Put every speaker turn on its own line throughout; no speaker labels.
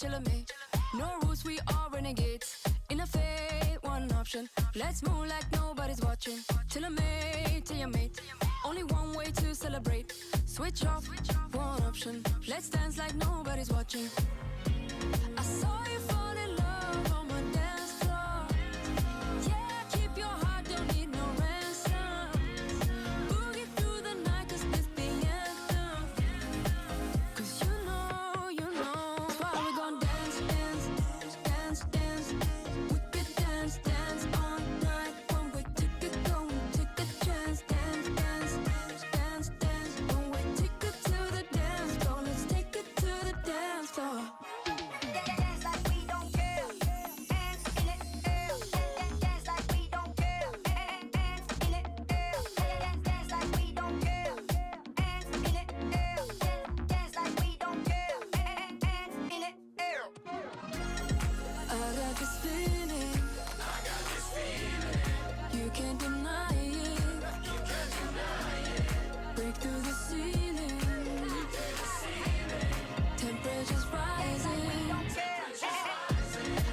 me. No rules, we are renegades. In a fate, one option. Let's move like nobody's watching. Till I'm made, till you're made. Only one way to celebrate. Switch off, one option. Let's dance like nobody's watching. I saw you fall in love on my dance floor. Yeah, keep your heart, don't need no ransom. Boogie through the night, cause it's the anthem. Cause you know, that's why we gon' dance, dance, dance, dance. We could dance, dance all night. One way ticket, go and take a chance. Dance, dance, dance, dance. One way ticket to the dance floor. Let's take it to the dance floor. I got this feeling. You can't deny it. Break through the ceiling. Temperatures rising.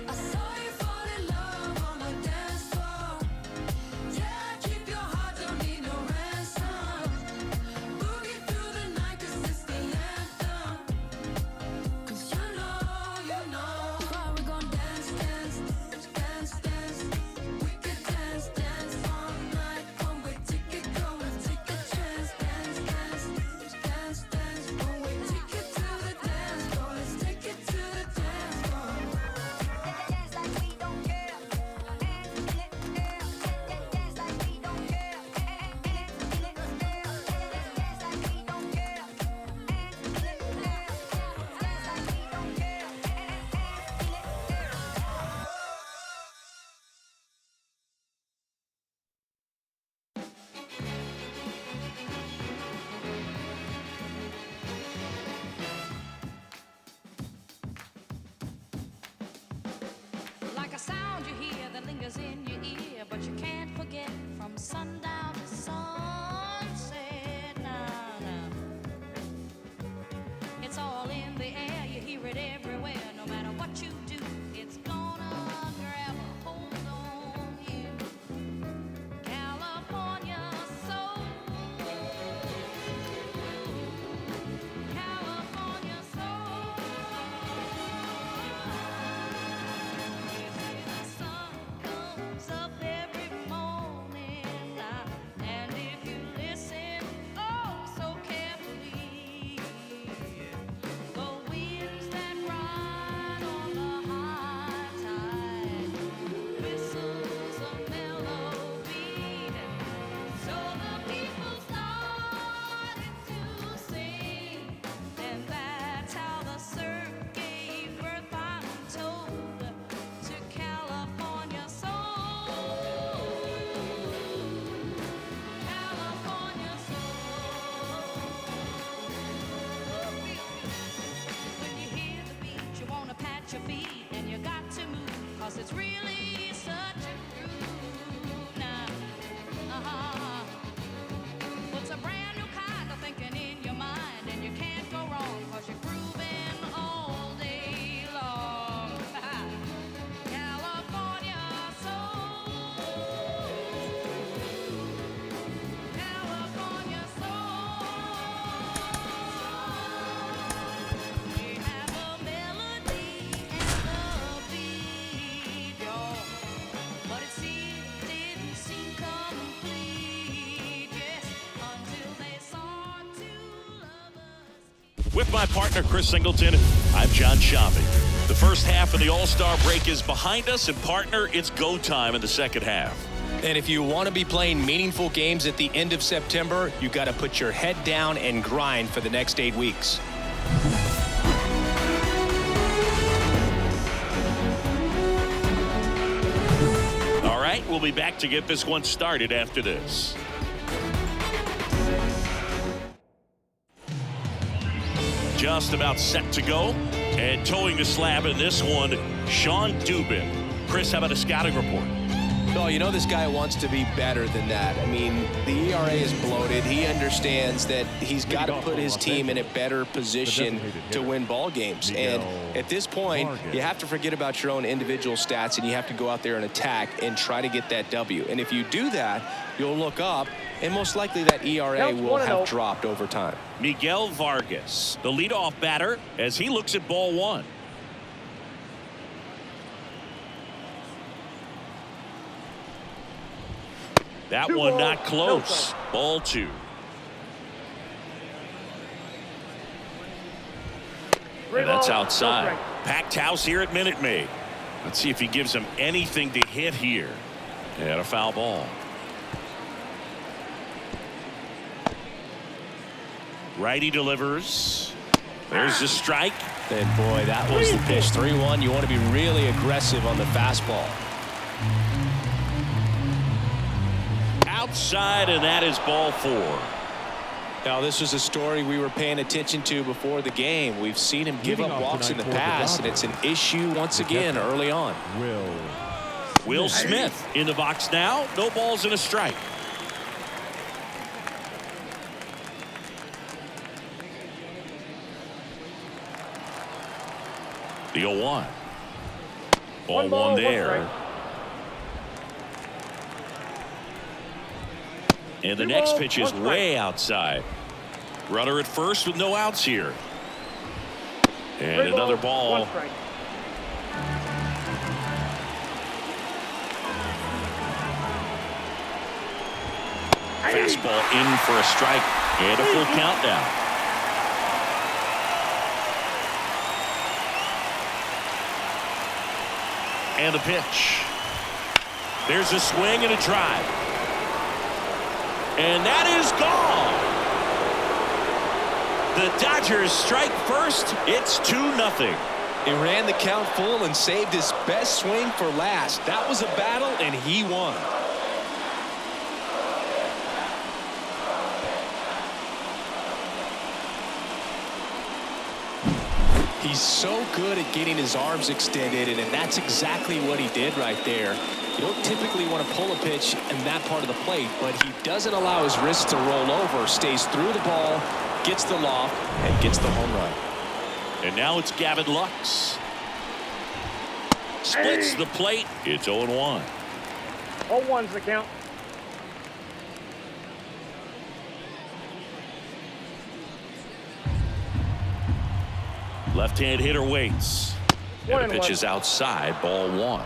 I saw you fall in love on my dance floor. Yeah, keep your heart, don't need no ransom. Boogie through the night, cause it's the anthem. Cause you know, that's why we gon' dance, dance, dance, dance. We could dance, dance all night. One way ticket, go and take a chance. Dance, dance, dance, dance. One way ticket to the dance floor. Let's take it to the dance floor.
Dance like we don't care. Dance in it, dance like we don't care. In it, dance like we don't care. Dance in it, dance like we don't care.
Like a sound you hear that lingers in your ear, but you can't forget from sundown to sunset. Nah, nah. It's all in the air, you hear it everywhere. No matter what you do, it's gonna grab a hold on you. California soul. California soul. The sun comes up every morning now, and if you listen, oh, so carefully, the winds that ride on the high tide whistles a mellow beat, so the people started to sing, and that's how the surf gave birth, I'm told, to California soul. California soul. When you hear the beat, you wanna pat your feet, and you got to move, 'cause it's really such a groove now. Puts a brand new kind of thinking in your mind, and you can't go wrong, 'cause you're grooving all day long. California soul. California soul. We have a melody and a beat, y'all, but it didn't seem complete, yes, until they saw two lovers.
With my partner, Chris Singleton, I'm John Shopping. The first half of the All-Star break is behind us, and partner, it's go time in the second half.
And if you want to be playing meaningful games at the end of September, you got to put your head down and grind for the next 8 weeks.
All right, we'll be back to get this one started after this. Just about set to go, and towing the slab in this one, Shawn Dubin. Chris, how about a scouting report?
Oh, you know this guy wants to be better than that. I mean, the ERA is bloated. He understands that he's got to put his team in a better position to win ball games. And at this point, you have to forget about your own individual stats, and you have to go out there and attack and try to get that W. And if you do that, you'll look up, and most likely that ERA will have dropped over time.
Miguel Vargas, the leadoff batter, as he looks at ball one. That one not close. Ball two. And that's outside. Packed house here at Minute Maid. Let's see if he gives him anything to hit here. And a foul ball. Righty delivers. There's the strike.
And boy, that was the pitch. 3-1. You want to be really aggressive on the fastball.
Outside, and that is ball four.
Now, this was a story we were paying attention to before the game. We've seen him give up walks in the past, and it's an issue once again early on.
Will Smith in the box now. No balls and a strike. The 0-1. Ball one there. And the next pitch is way outside. Runner at first with no outs here. And another ball. Fastball in for a strike and a full count now. And the pitch. There's a swing and a drive. And that is gone. The Dodgers strike first. It's 2-0.
He ran the count full and saved his best swing for last. That was a battle, and he won. He's so good at getting his arms extended, and that's exactly what he did right there. You don't typically want to pull a pitch in that part of the plate, but he doesn't allow his wrist to roll over, stays through the ball, gets the loft, and gets the home run.
And now it's Gavin Lux. Splits the plate. It's 0-1.
0-1's the count.
Left-hand hitter waits. And the pitch is outside. Ball one.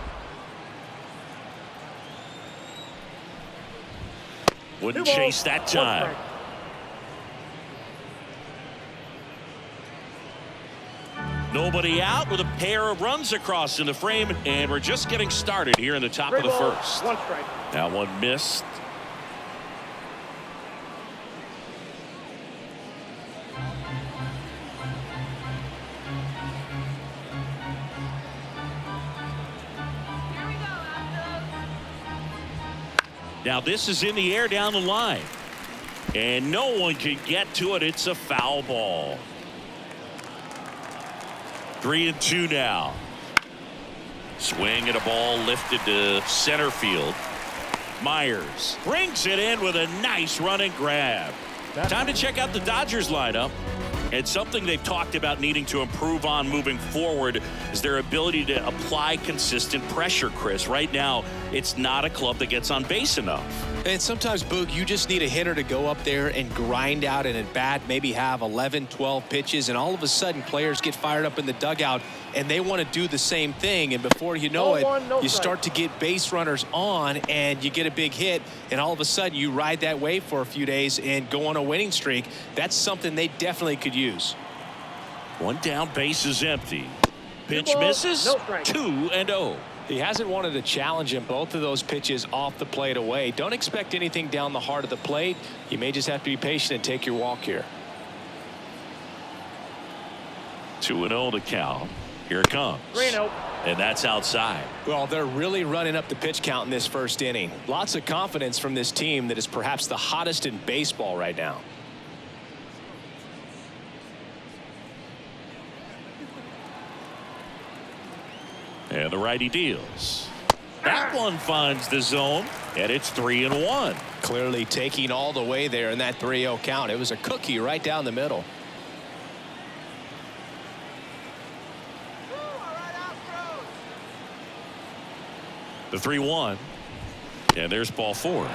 Wouldn't chase that time. Nobody out with a pair of runs across in the frame, and we're just getting started here in the top of the first.
One strike.
That one missed. Now this is in the air down the line, and no one can get to it. It's a foul ball. 3-2 now. Swing and a ball lifted to center field. Myers brings it in with a nice running grab. Time to check out the Dodgers lineup. And something they've talked about needing to improve on moving forward is their ability to apply consistent pressure, Chris. Right now, it's not a club that gets on base enough.
And sometimes, Boog, you just need a hitter to go up there and grind out an at-bat, maybe have 11, 12 pitches, and all of a sudden players get fired up in the dugout, and they want to do the same thing. And before you know it, you start to get base runners on, and you get a big hit, and all of a sudden you ride that wave for a few days and go on a winning streak. That's something they definitely could use.
One down, base is empty. Pitch misses. 2-0.
He hasn't wanted to challenge him. Both of those pitches off the plate away. Don't expect anything down the heart of the plate. You may just have to be patient and take your walk here.
2-0 to count. Here it comes.
3-0.
And that's outside.
Well, they're really running up the pitch count in this first inning. Lots of confidence from this team that is perhaps the hottest in baseball right now.
And the righty deals. That one finds the zone, and it's 3-1.
Clearly taking all the way there in that 3-0 count. It was a cookie right down the middle.
The 3-1, and there's ball 4.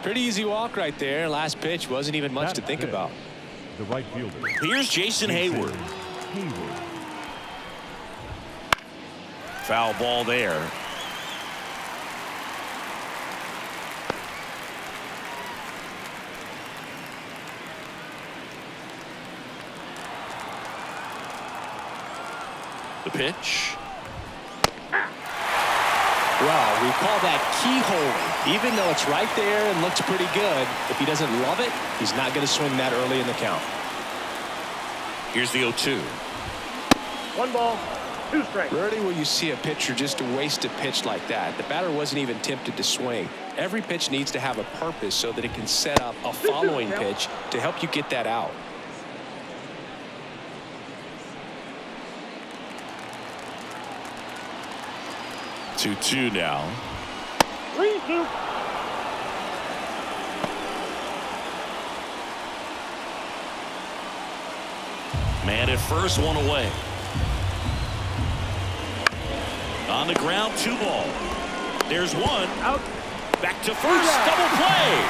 Pretty easy walk right there. Last pitch wasn't even much to think about.
The right fielder.
Here's Jason Hayward. Foul ball there. The pitch.
Well, we call that keyholing. Even though it's right there and looks pretty good, if he doesn't love it, he's not going to swing that early in the count.
Here's the 0-2.
1 ball, 2 strikes.
Rarely will you see a pitcher just waste a pitch like that. The batter wasn't even tempted to swing. Every pitch needs to have a purpose so that it can set up a following pitch to help you get that out.
Two now.
3-2.
Man at first, 1 away. On the ground, 2 ball. There's 1 out. Back to first. Double play.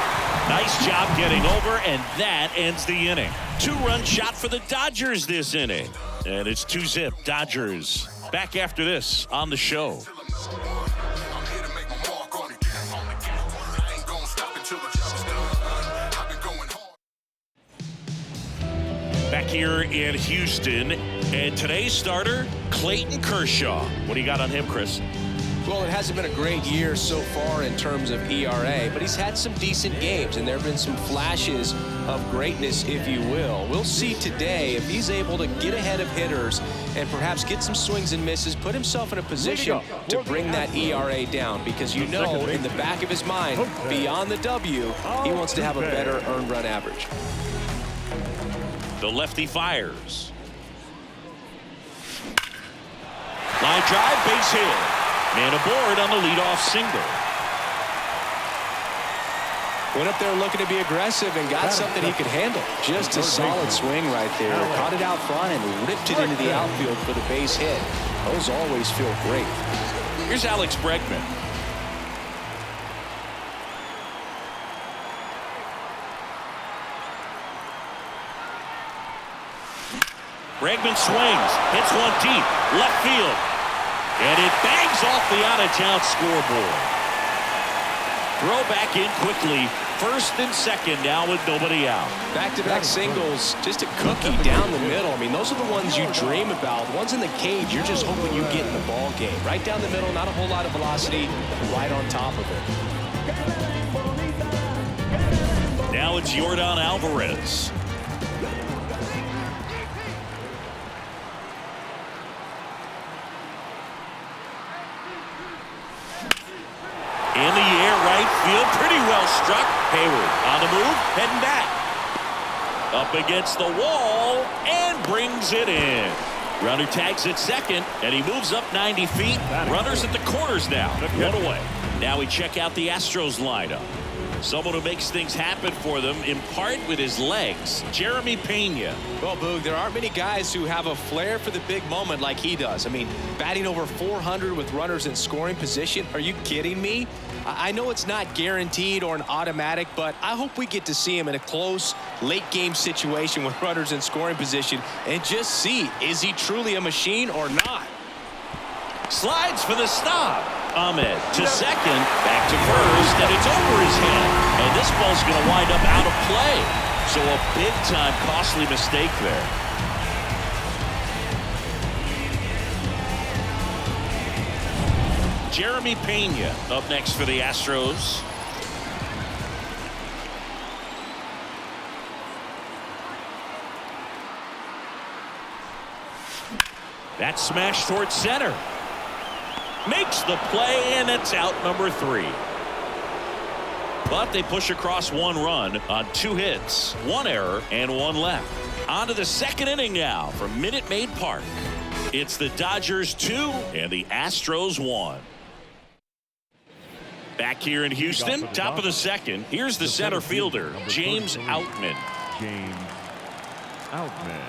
Nice job getting over, and that ends the inning. 2-run shot for the Dodgers this inning, and it's 2-zip Dodgers. Back after this on the show. Back here in Houston, and today's starter, Clayton Kershaw. What do you got on him, Chris?
Well, it hasn't been a great year so far in terms of ERA, but he's had some decent games, and there have been some flashes of greatness, if you will. We'll see today if he's able to get ahead of hitters and perhaps get some swings and misses, put himself in a position to bring that ERA down, because you know in the back of his mind, beyond the W, he wants to have a better earned run average.
The lefty fires. Line drive, base hit. Man aboard on the leadoff single.
Went up there looking to be aggressive and got something he could handle. Just a solid swing right there. Caught it out front and ripped it into the outfield for the base hit. Those always feel great.
Here's Alex Bregman. Bregman swings, hits 1 deep, left field, and it bangs off the out-of-town scoreboard. Throw back in quickly, first and second now with nobody out.
Back-to-back singles, just a cookie down the middle. I mean, those are the ones you dream about. The ones in the cage, you're just hoping you get in the ball game. Right down the middle, not a whole lot of velocity, right on top of it.
Now it's Yordan Alvarez. In the air, right field, pretty well struck. Hayward on the move, heading back. Up against the wall, and brings it in. Runner tags at second, and he moves up 90 feet. Runners at the corners now, 1 away. Now we check out the Astros lineup. Someone who makes things happen for them, in part with his legs, Jeremy Pena.
Well, Boog, there aren't many guys who have a flair for the big moment like he does. I mean, batting over 400 with runners in scoring position. Are you kidding me? I know it's not guaranteed or an automatic, but I hope we get to see him in a close, late-game situation with runners in scoring position and just see, is he truly a machine or not?
Slides for the stop. Ahmed to second, back to first, and it's over his head. And this ball's going to wind up out of play. So a big-time costly mistake there. Jeremy Pena up next for the Astros. That smash towards center. Makes the play, and it's out number 3. But they push across 1 run on 2 hits, 1 error, and 1 left. On to the second inning now from Minute Maid Park. It's the Dodgers 2 and the Astros 1. Back here in Houston, top of the second. Here's the center fielder, James Outman.
James Outman.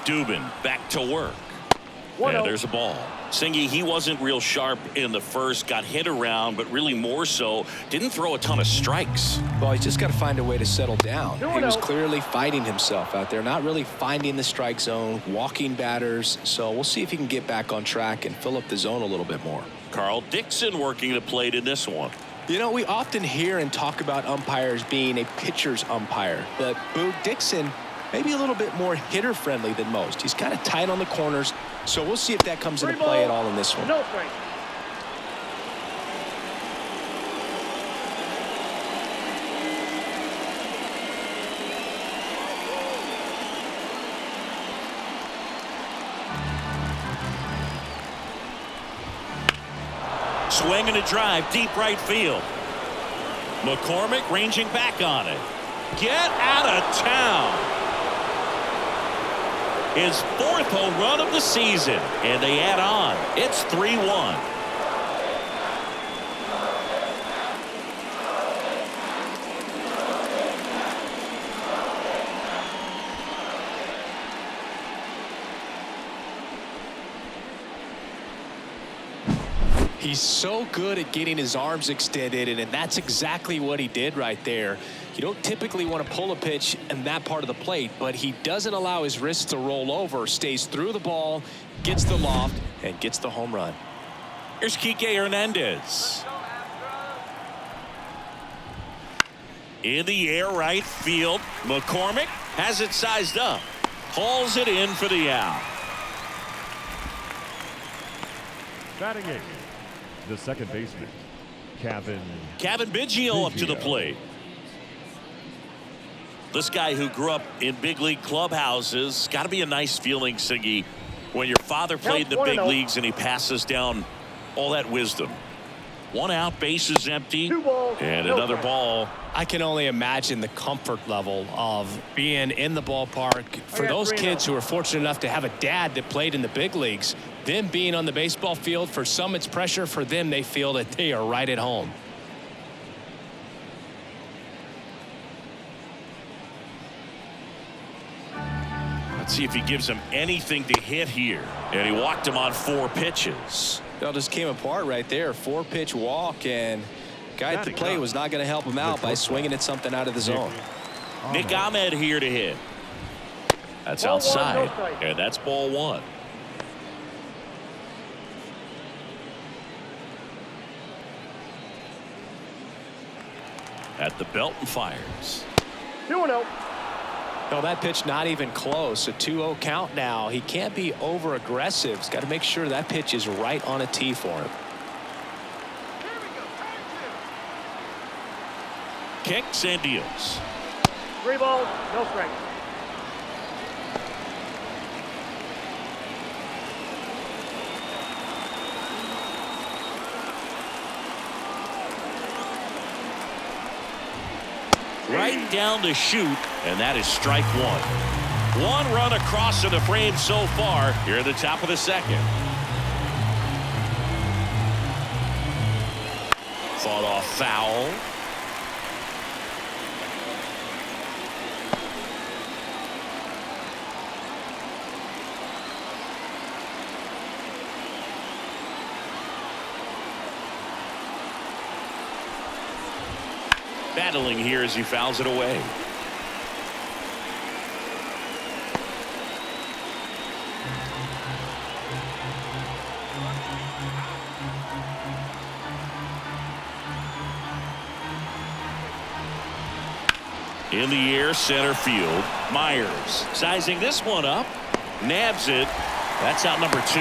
Dubin back to work. Yeah, there's a ball. Singy, he wasn't real sharp in the first, got hit around, but really more so, didn't throw a ton of strikes.
Well, he's just got to find a way to settle down. He was clearly fighting himself out there, not really finding the strike zone, walking batters. So we'll see if he can get back on track and fill up the zone a little bit more.
Carl Dixon working the plate in this one.
You know, we often hear and talk about umpires being a pitcher's umpire, but Boog Dixon maybe a little bit more hitter friendly than most. He's kind of tight on the corners, so we'll see if that comes into play at all in this one.
No strike.
Swing and a drive, deep right field. McCormick ranging back on it. Get out of town. His 4th home run of the season, and they add on. It's 3-1.
He's so good at getting his arms extended, and that's exactly what he did right there. You don't typically want to pull a pitch in that part of the plate, but he doesn't allow his wrists to roll over, stays through the ball, gets the loft, and gets the home run.
Here's Kike Hernandez. In the air, right field. McCormick has it sized up. Hauls it in for the out.
Batting 8, the second baseman, Kevin
Biggio up to the plate. This guy who grew up in big league clubhouses, got to be a nice feeling, Siggy, when your father played in the big leagues and he passes down all that wisdom. 1 out, bases empty, and another ball.
I can only imagine the comfort level of being in the ballpark for those kids who are fortunate enough to have a dad that played in the big leagues. Them being on the baseball field, for some it's pressure. For them, they feel that they are right at home.
Let's see if he gives him anything to hit here. And he walked him on 4 pitches.
It all just came apart right there. 4-pitch walk, and guy at the plate was not going to help him out by swinging at something out of the zone.
Nick Ahmed here to hit. That's outside, and that's ball 1. At the belt and fires.
2-0.
No, that pitch not even close. A 2-0 count now. He can't be over aggressive. He's got to make sure that pitch is right on a tee for him.
Kicks and deals.
3 balls, no strikes.
Right down the chute, and that is strike 1. 1 run across in the frame so far here at the top of the second. Fought off foul. Battling here as he fouls it away. In the air, center field. Myers sizing this one up. Nabs it. That's out number 2.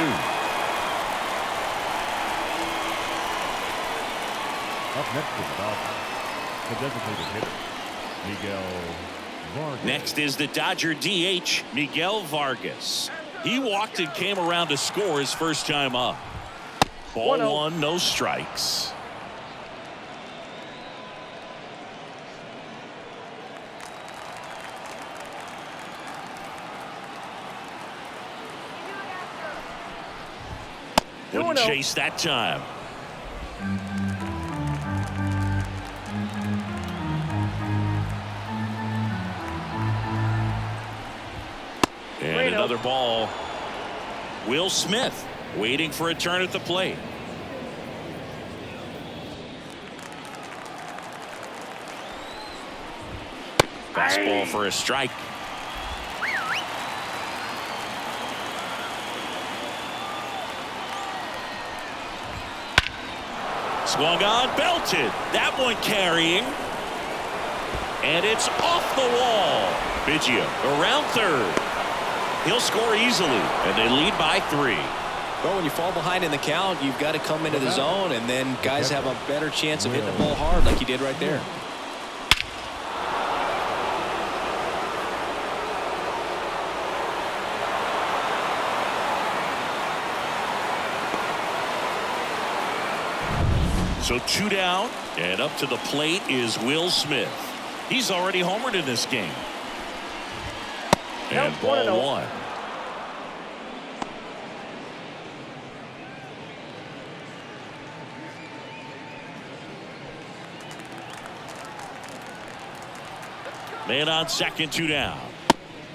Up next is the designated hitter, Miguel Vargas.
Next is the Dodger DH, Miguel Vargas. He walked and came around to score his first time up. Ball
1-0.
1, no strikes. Wouldn't
2-0.
chase that time. And
3-0.
another ball. Will Smith waiting for a turn at the plate. Fastball for a strike. Swung on, belted. That one carrying. And it's off the wall. Biggio around third. He'll score easily, and they lead by 3.
Well, when you fall behind in the count, you've got to come into the zone, and then guys have a better chance of hitting the ball hard like you did right there.
So 2 down, and up to the plate is Will Smith. He's already homered in this game. And
Count
ball
1-0.
1. Man on second, 2 down.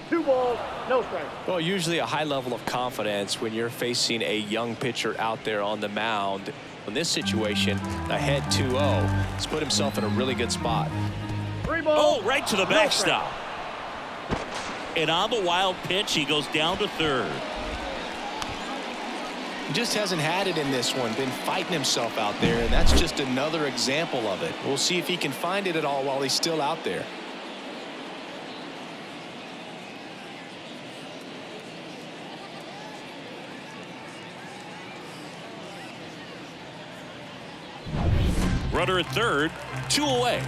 2 balls, no strikes.
Well, usually a high level of confidence when you're facing a young pitcher out there on the mound. In this situation, ahead 2-0, he's put himself in a really good spot.
3 balls.
Oh, right to the
no
backstop. And on the wild pitch, he goes down to third.
He just hasn't had it in this one, been fighting himself out there, and that's just another example of it. We'll see if he can find it at all while he's still out there.
Runner at third, 2 away.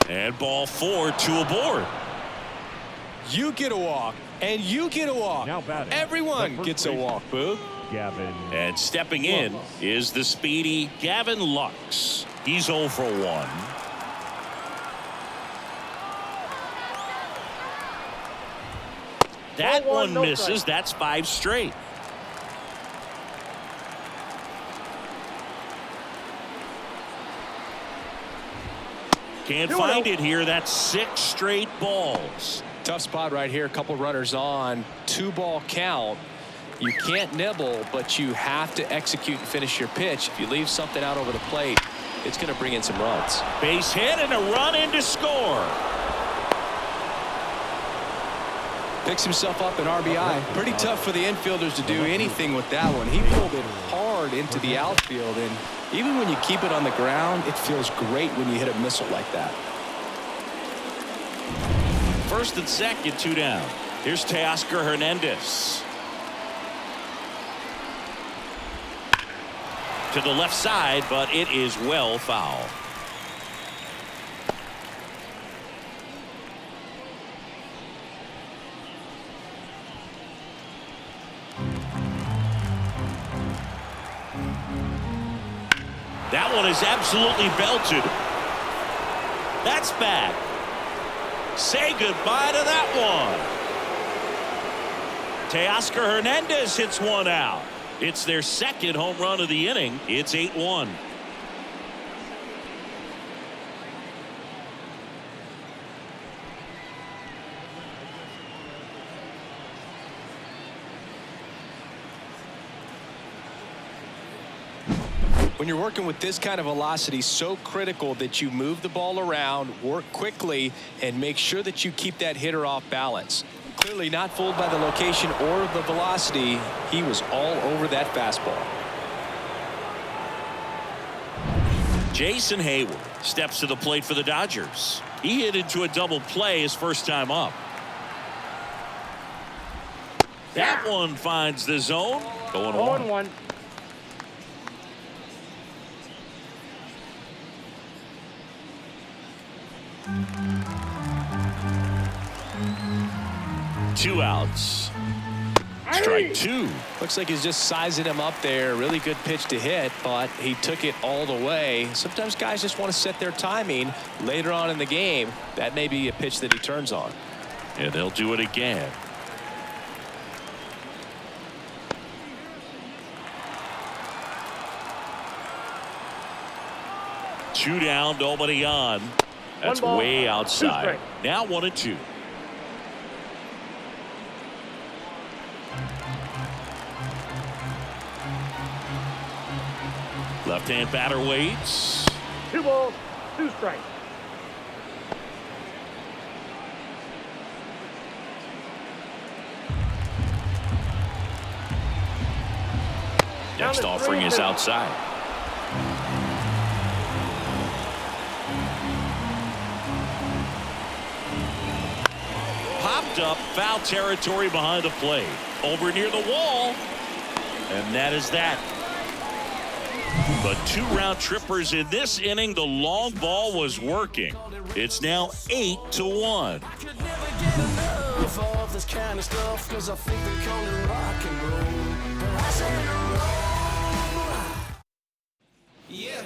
And ball 4, 2 aboard.
You get a walk, and you get a walk.
Now batting.
Everyone
First
gets a
baseman,
walk, Boog.
Gavin.
And stepping in is the speedy Gavin Lux. He's 0 for 1. That
Ball 1,
one
no
misses.
strike.
That's 5 straight. Can't
2-0.
find it here. That's 6 straight balls.
Tough spot right here. A couple runners on. 2-ball count. You can't nibble, but you have to execute and finish your pitch. If you leave something out over the plate, it's going to bring in some runs.
Base hit and a run in to score.
Picks himself up an RBI. Pretty tough for the infielders to do anything with that one. He pulled it hard into the outfield, and even when you keep it on the ground, it feels great when you hit a missile like that.
First and second, 2 down. Here's Teoscar Hernandez. To the left side, but it is well foul. That one is absolutely belted. That's back. Say goodbye to that one. Teoscar Hernandez hits one out. It's their second home run of the inning. It's 8-1.
When you're working with this kind of velocity, so critical that you move the ball around, work quickly, and make sure that you keep that hitter off balance. Clearly not fooled by the location or the velocity. He was all over that fastball.
Jason Hayward steps to the plate for the Dodgers. He hit into a double play his first time up. That one finds the zone. Going
0-1.
2 outs. Strike 2.
Looks like he's just sizing him up there. Really good pitch to hit, but he took it all the way. Sometimes guys just want to set their timing later on in the game. That may be a pitch that he turns on.
And they'll do it again. Two down, nobody on. That's
ball,
way
2
outside.
strikes.
Now 1-2. Left-hand batter waits.
2 balls, 2 strikes.
Next offering is outside. Popped up, foul territory behind the plate. Over near the wall. And that is that. But 2 round trippers in this inning. The long ball was working. It's now 8-1.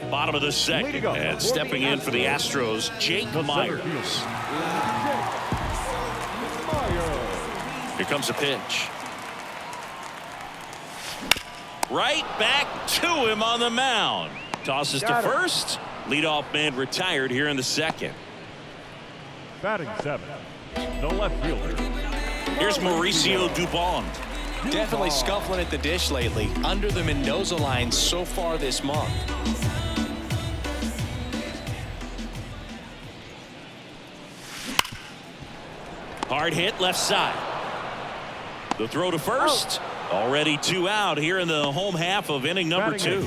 Bottom of the second, and stepping in for the Astros, Jake Myers. Here comes a pitch. Right back to him on the mound. Tosses to first. Leadoff man retired here in the second.
Batting 7, the left fielder.
Here's Mauricio Dubin.
Definitely scuffling at the dish lately. Under the Mendoza line so far this month.
Hard hit left side. The throw to first. Already 2 out here in the home half of inning number 2.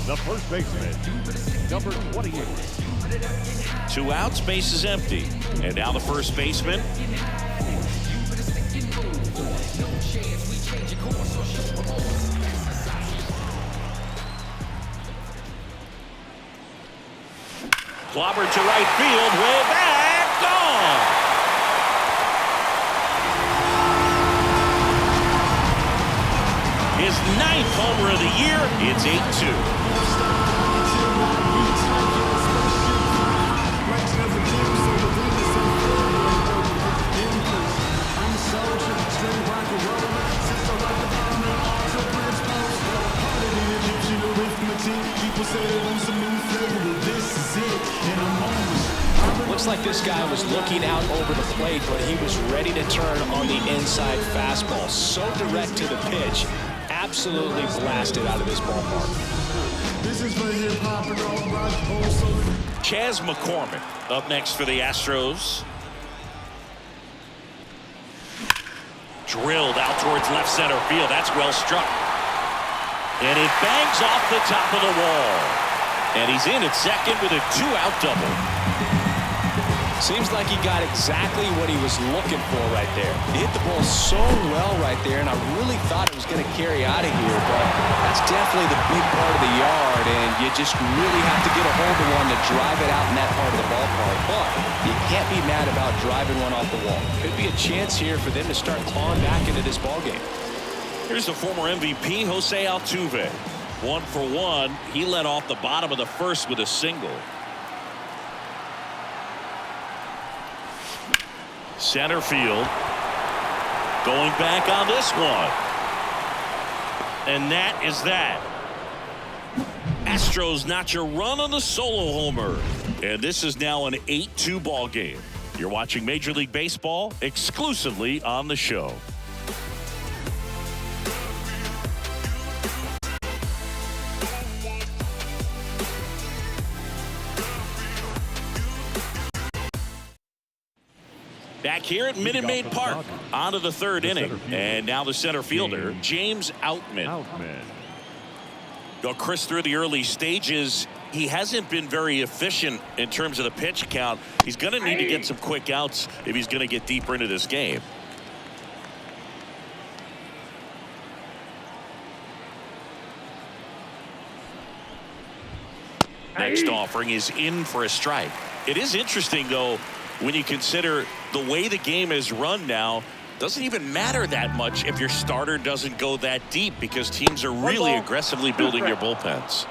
The first baseman, number 28.
2 outs, base is empty. And now the first baseman. Clobbered to right field, way back, gone. His 9th homer of the year. It's 8-2.
Looks like this guy was looking out over the plate, but he was ready to turn on the inside fastball. So direct to the pitch. Absolutely blasted out of this ballpark.
Chas McCormick up next for the Astros. Drilled out towards left center field. That's well struck. And it bangs off the top of the wall. And he's in at second with a 2-out double.
Seems like he got exactly what he was looking for right there. He hit the ball so well right there, and I really thought it was going to carry out of here, but that's definitely the big part of the yard, and you just really have to get a hold of one to drive it out in that part of the ballpark. But you can't be mad about driving one off the wall. Could be a chance here for them to start clawing back into this ballgame.
Here's the former MVP, Jose Altuve. 1 for 1. He led off the bottom of the first with a single. Center field. Going back on this one. And that is that. Astros notch a run on the solo homer. And this is now an 8-2 ball game. You're watching Major League Baseball exclusively on the show. Back here at Minute Maid Park, on to the third inning. And now the center fielder, James Outman. Go Chris through the early stages. He hasn't been very efficient in terms of the pitch count. He's going to need to get some quick outs if he's going to get deeper into this game. Next offering is in for a strike. It is interesting, though, when you consider the way the game is run now. Doesn't even matter that much if your starter doesn't go that deep because teams are really aggressively building your bullpens.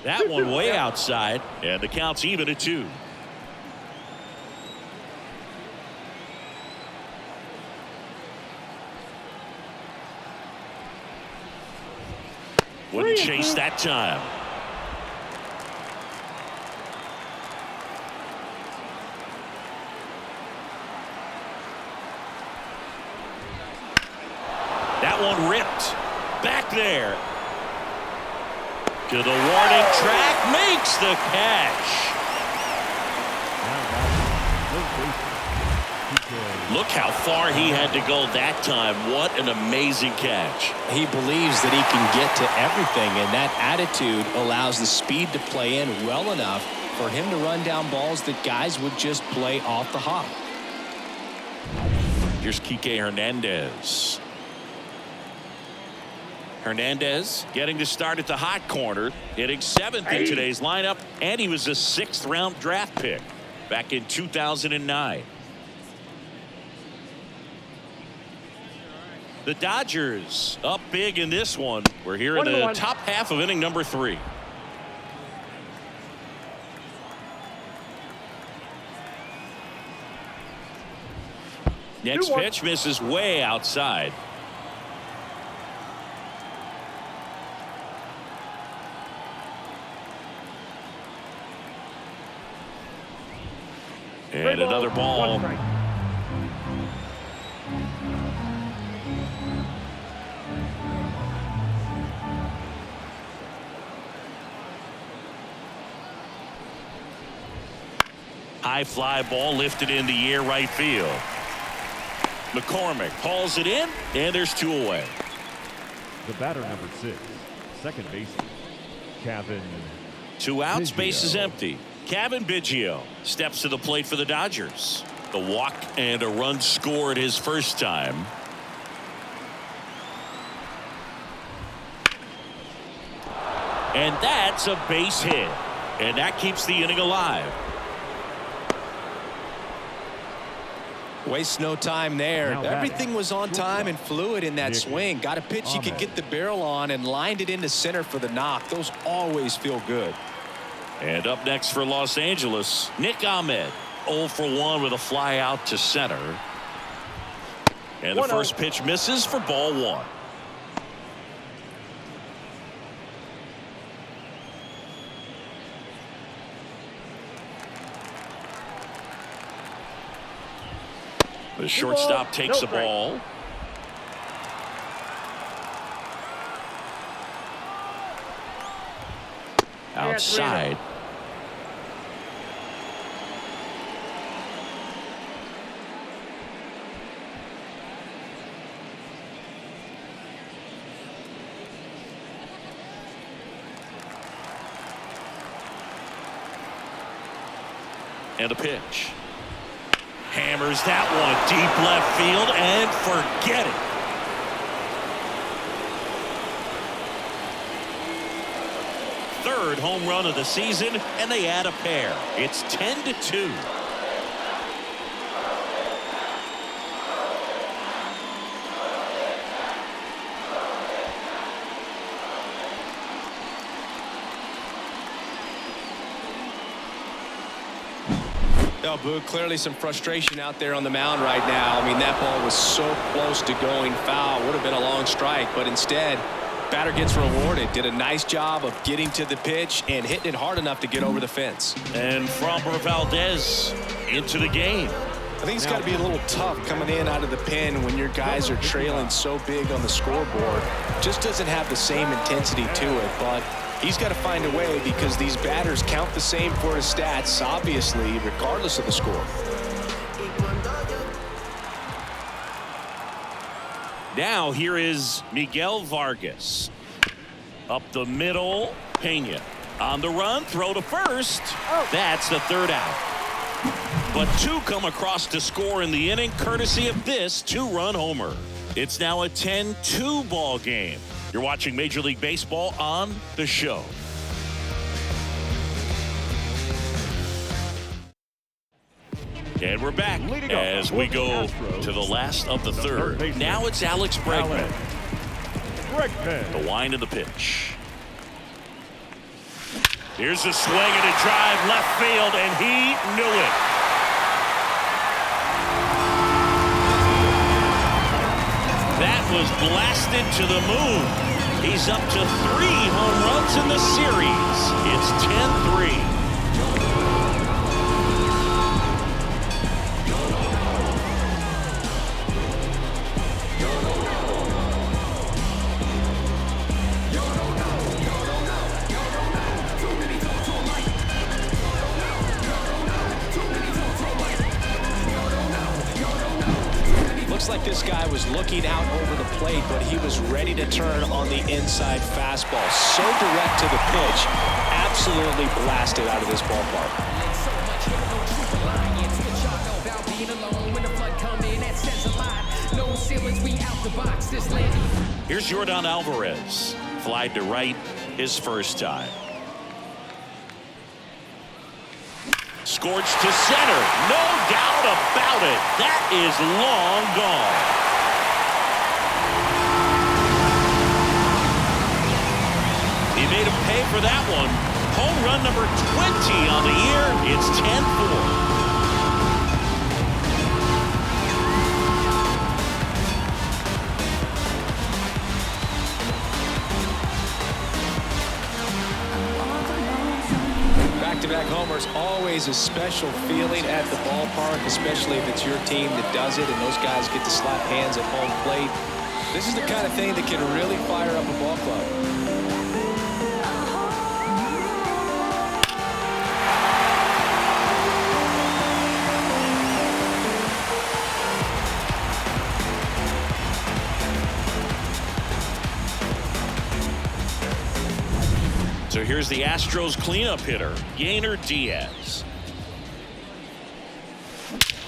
That one way outside, and the count's even at 2. Wouldn't chase that time. That one ripped. Back there. To the warning track, makes the catch. Look how far he had to go that time. What an amazing catch.
He believes that he can get to everything, and that attitude allows the speed to play in well enough for him to run down balls that guys would just play off the hop.
Here's Kike Hernandez. Hernandez getting to start at the hot corner, hitting 7th in today's lineup, and he was a 6th-round draft pick back in 2009. The Dodgers up big in this one. We're here in the top half of inning number 3. Next pitch misses way outside. And another ball. High fly ball lifted in the air right field. McCormick hauls it in, and there's 2 away.
The batter number 6, second baseman, Kevin.
2 outs,
Biggio.
base is empty. Kevin Biggio steps to the plate for the Dodgers. The walk and a run scored his first time. And that's a base hit. And that keeps the inning alive.
Waste no time there.
Now
Everything was on time and fluid in that
Nick
swing. Got a pitch he could
Ahmed.
get the barrel on and lined it into center for the knock. Those always feel good.
And up next for Los Angeles, Nick Ahmed. 0 for 1 with a fly out to center. And the first pitch misses for ball 1. The shortstop takes the ball. Outside. And a pitch. Hammers that one deep left field and forget it. Third home run of the season, and they add a pair. It's 10-2.
Oh, Boog, clearly some frustration out there on the mound right now. I mean, that ball was so close to going foul. Would have been a long strike, but instead, batter gets rewarded. Did a nice job of getting to the pitch and hitting it hard enough to get over the fence.
And Framber Valdez into the game.
I think it's got to be a little tough coming in out of the pen when your guys are trailing so big on the scoreboard. Just doesn't have the same intensity to it, but he's got to find a way because these batters count the same for his stats, obviously, regardless of the score.
Now here is Miguel Vargas. Up the middle, Pena. On the run, throw to first. That's the third out. But 2 come across to score in the inning, courtesy of this 2-run homer. It's now a 10-2 ball game. You're watching Major League Baseball on The Show. And we're back as we go to the last of the third. Now it's Alex Bregman. The wind of the pitch. Here's a swing and a drive left field, and he knew it. That was blasted to the moon. He's up to 3 home runs in the series. It's 10-3.
Looks like this guy was looking out over the plate, but he was ready to turn on the inside fastball. So direct to the pitch, absolutely blasted out of this ballpark.
Here's Jordan Alvarez. Flied to right his first time. Scorched to center. No doubt about it. That is long gone. He made him pay for that one. Home run number 20 on the year. It's 10-4.
Back-to-back homers, always a special feeling at the ballpark, especially if it's your team that does it and those guys get to slap hands at home plate. This is the kind of thing that can really fire up a ball club.
So here's the Astros cleanup hitter, Yainer Diaz.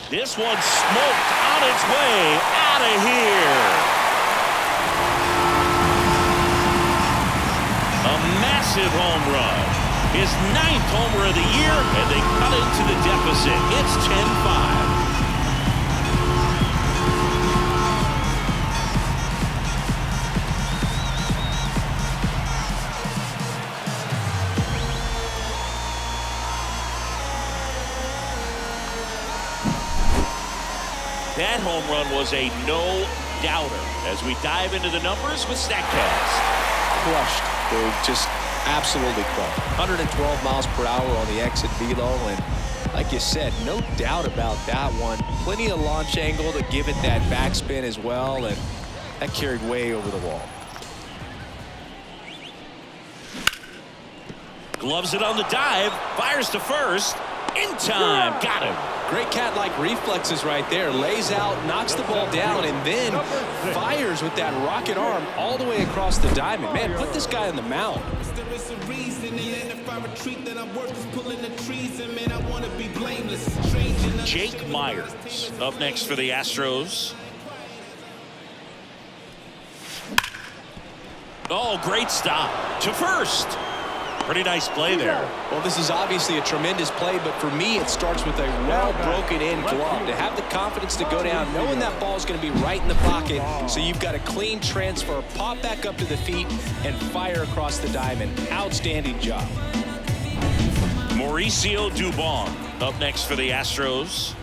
This one smoked on its way out of here. A massive home run. His 9th homer of the year, and they cut into the deficit. It's 10-5. That home run was a no-doubter as we dive into the numbers with StatCast.
Crushed. They're just absolutely crushed. 112 miles per hour on the exit velo, and like you said, no doubt about that one. Plenty of launch angle to give it that backspin as well, and that carried way over the wall.
Gloves it on the dive, fires to first. In time, got him.
Great cat-like reflexes right there. Lays out, knocks the ball down, and then fires with that rocket arm all the way across the diamond. Man, put this guy on the mound.
Jake Myers up next for the Astros. Oh, great stop to first. Pretty nice play there.
Well, this is obviously a tremendous play, but for me, it starts with a well-broken-in glove. To have the confidence to go down, knowing that ball is going to be right in the pocket, so you've got a clean transfer, pop back up to the feet, and fire across the diamond. Outstanding job.
Mauricio Dubin up next for the Astros.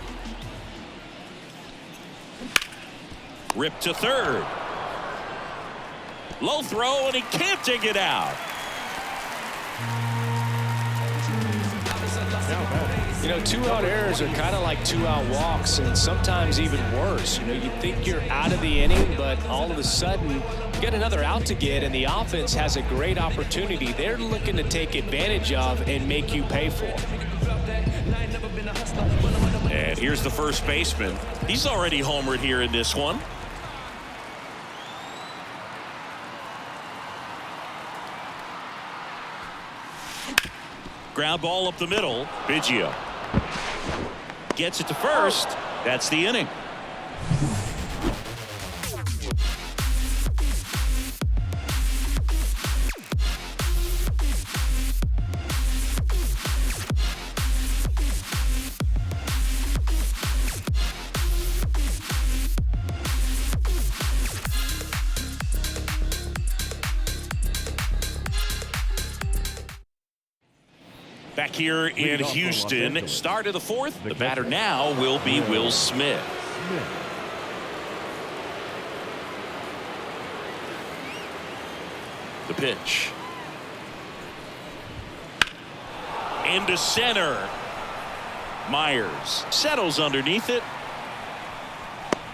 Ripped to third. Low throw, and he can't dig it out.
You know, 2-out errors are kind of like 2-out walks, and sometimes even worse. You know, you think you're out of the inning, but all of a sudden you get another out to get, and the offense has a great opportunity they're looking to take advantage of and make you pay for.
And here's the first baseman. He's already homered here in this one. Ground ball up the middle. Biggio gets it to first. That's the inning. Back here in Houston, start of the fourth. The batter now will be Will Smith. The pitch. Into center. Myers settles underneath it.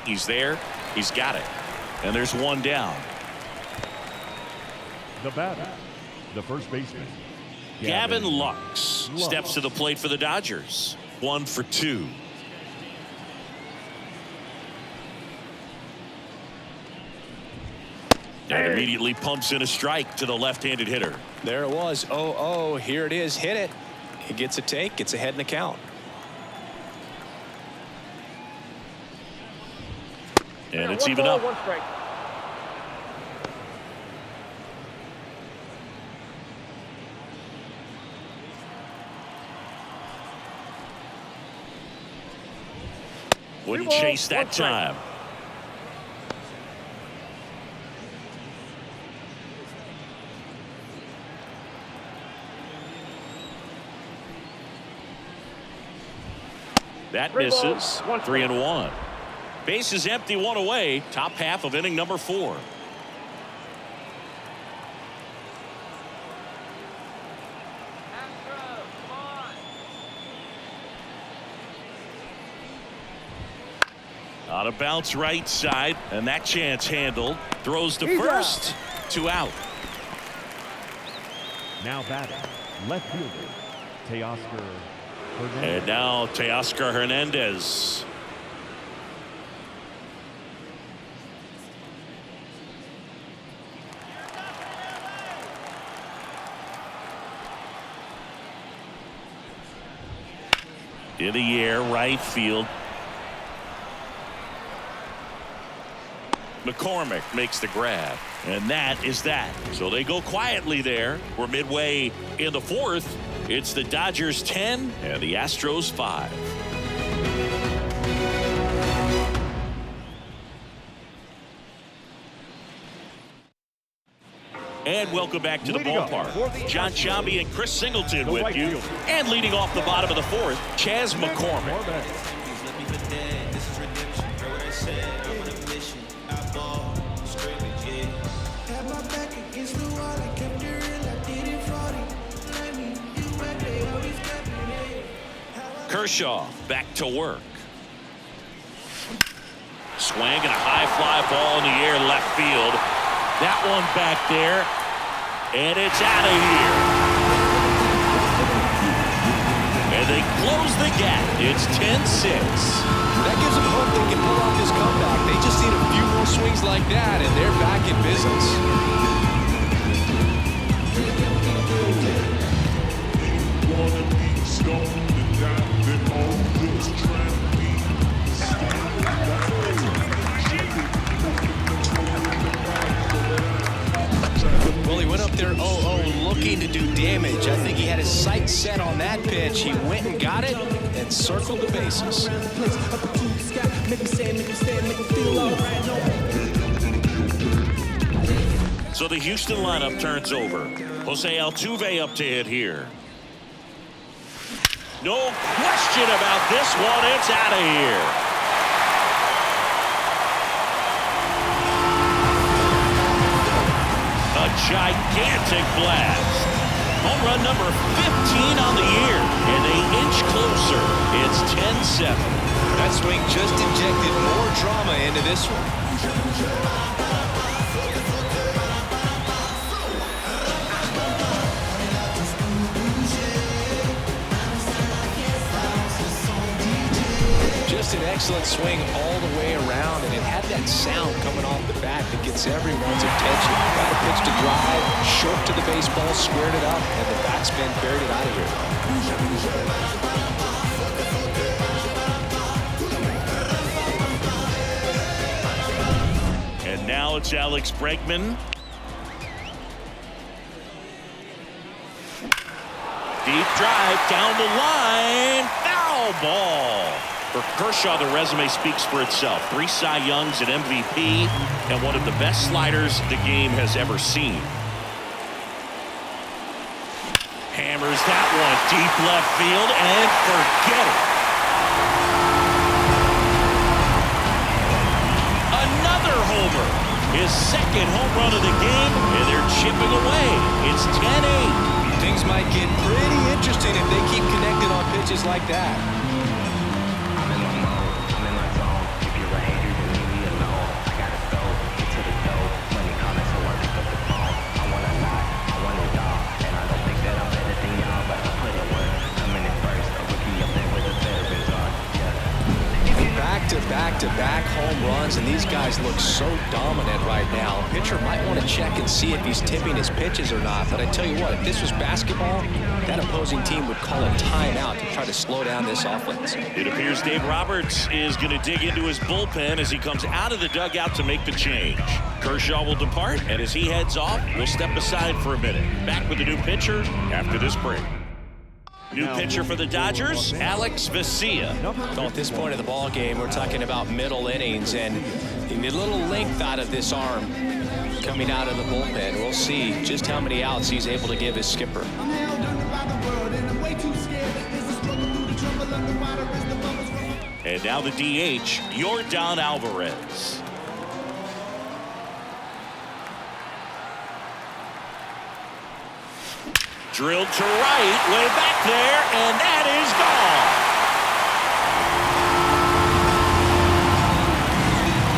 He's there. He's got it. And there's one down.
The batter, the first baseman,
Gavin Lux steps to the plate for the Dodgers. 1 for 2. And immediately pumps in a strike to the left-handed hitter.
There it was. 0-0. Here it is. Hit it. He gets a take. Gets ahead in the count.
And it's even up.
1 strike.
Wouldn't chase that time. That misses. 3-1. Base is empty, 1 away. Top half of inning number 4. On a bounce right side, and that chance handled. Throws to first. 2 out.
now batting, left fielder, Teoscar Hernandez.
And now Teoscar Hernandez. In the air, right field. McCormick makes the grab, and that is that. So they go quietly there. We're midway in the fourth. It's the Dodgers 10 and the Astros 5. And welcome back to the ballpark. John Sciambi and Chris Singleton with you. And leading off the bottom of the fourth, Chas McCormick. Kershaw back to work. Swing and a high fly ball in the air left field. That one back there, and it's out of here. And they close the gap. It's 10-6.
That gives them hope they can pull off this comeback. They just need a few more swings like that, and they're back in business. Well, he went up there 0-0 looking to do damage. I think he had his sights set on that pitch. He went and got it and circled the bases.
So the Houston lineup turns over. Jose Altuve up to hit here. No question about this one. It's out of here. A gigantic blast. Home run number 15 on the year. And they inch closer. It's 10-7.
That swing just injected more drama into this one. Just an excellent swing all the way around, and it had that sound coming off the bat that gets everyone's attention. Got a pitch to drive, short to the baseball, squared it up, and the batsman buried it out of
here. And now it's Alex Bregman. Deep drive down the line. Foul ball. For Kershaw, the resume speaks for itself. 3 Cy Youngs, an MVP, and one of the best sliders the game has ever seen. Hammers that one deep left field and forget it. Another homer. His second home run of the game, and they're chipping away. It's 10-8.
Things might get pretty interesting if they keep connected on pitches like that.
I'm in my mode, I'm in my zone. If you're a hater, then leave me alone. I gotta go, get to the dough. Money calling, so I pick up the phone. I want a lot, I want it all. And I don't think that I'm better than y'all, but I put in work. Coming in first, a rookie up there where the veterans are.
Back-to-back home runs, and these guys look so dominant right now. Pitcher might want to check and see if he's tipping his pitches or not, but I tell you what, if this was basketball, that opposing team would call a timeout to try to slow down this offense.
It appears Dave Roberts is going to dig into his bullpen as he comes out of the dugout to make the change. Kershaw will depart, and as he heads off, we'll step aside for a minute. Back with the new pitcher after this break. New pitcher for the Dodgers, Alex Vesia.
So at this point of the ball game, we're talking about middle innings, and you need a little length out of this arm coming out of the bullpen. We'll see just how many outs he's able to give his skipper.
And now the DH, Yordan Alvarez. Drilled to right, way back there, and that is gone.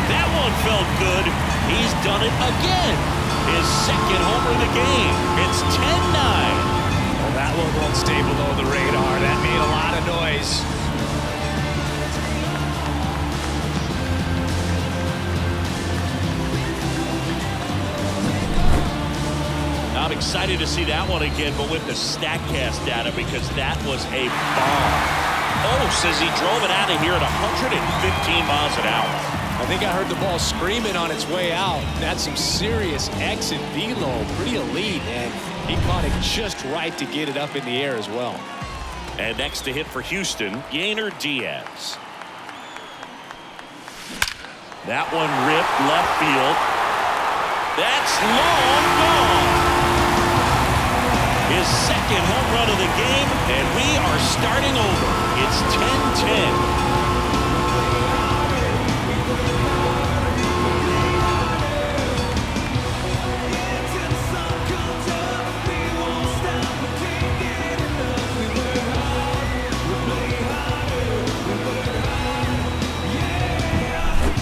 That one felt good. He's done it again. His second homer of the game. It's 10-9.
Well, that one won't stay below the radar. That made a lot of noise.
I'm excited to see that one again, but with the StatCast data, because that was a bomb. Oh, says he drove it out of here at 115 miles an hour.
I think I heard the ball screaming on its way out. That's some serious exit velo, pretty elite, and he caught it just right to get it up in the air as well.
And next to hit for Houston, Yainer Diaz. That one ripped left field. That's long gone. His second home run of the game, and we are starting over. It's 10-10.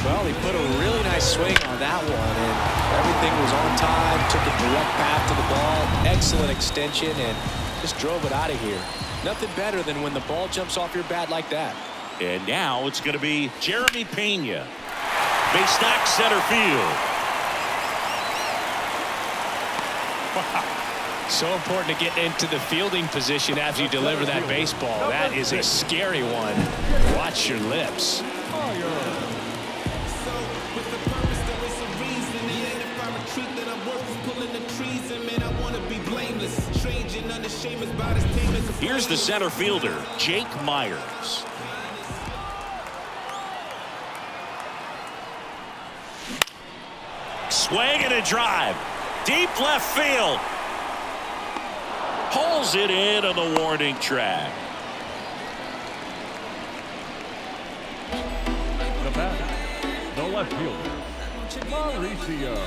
Well, he put a really nice swing on that one, and everything was on time, took a direct path to the ball, excellent extension, and just drove it out of here. Nothing better than when the ball jumps off your bat like that.
And now it's going to be Jeremy Pena. Base knock center field.
So important to get into the fielding position after you deliver that baseball. That is a scary one. Watch your lips.
Here's the center fielder, Jake Myers. Swing and a drive. Deep left field. Pulls it in on the warning track.
The batter, the left fielder, Mauricio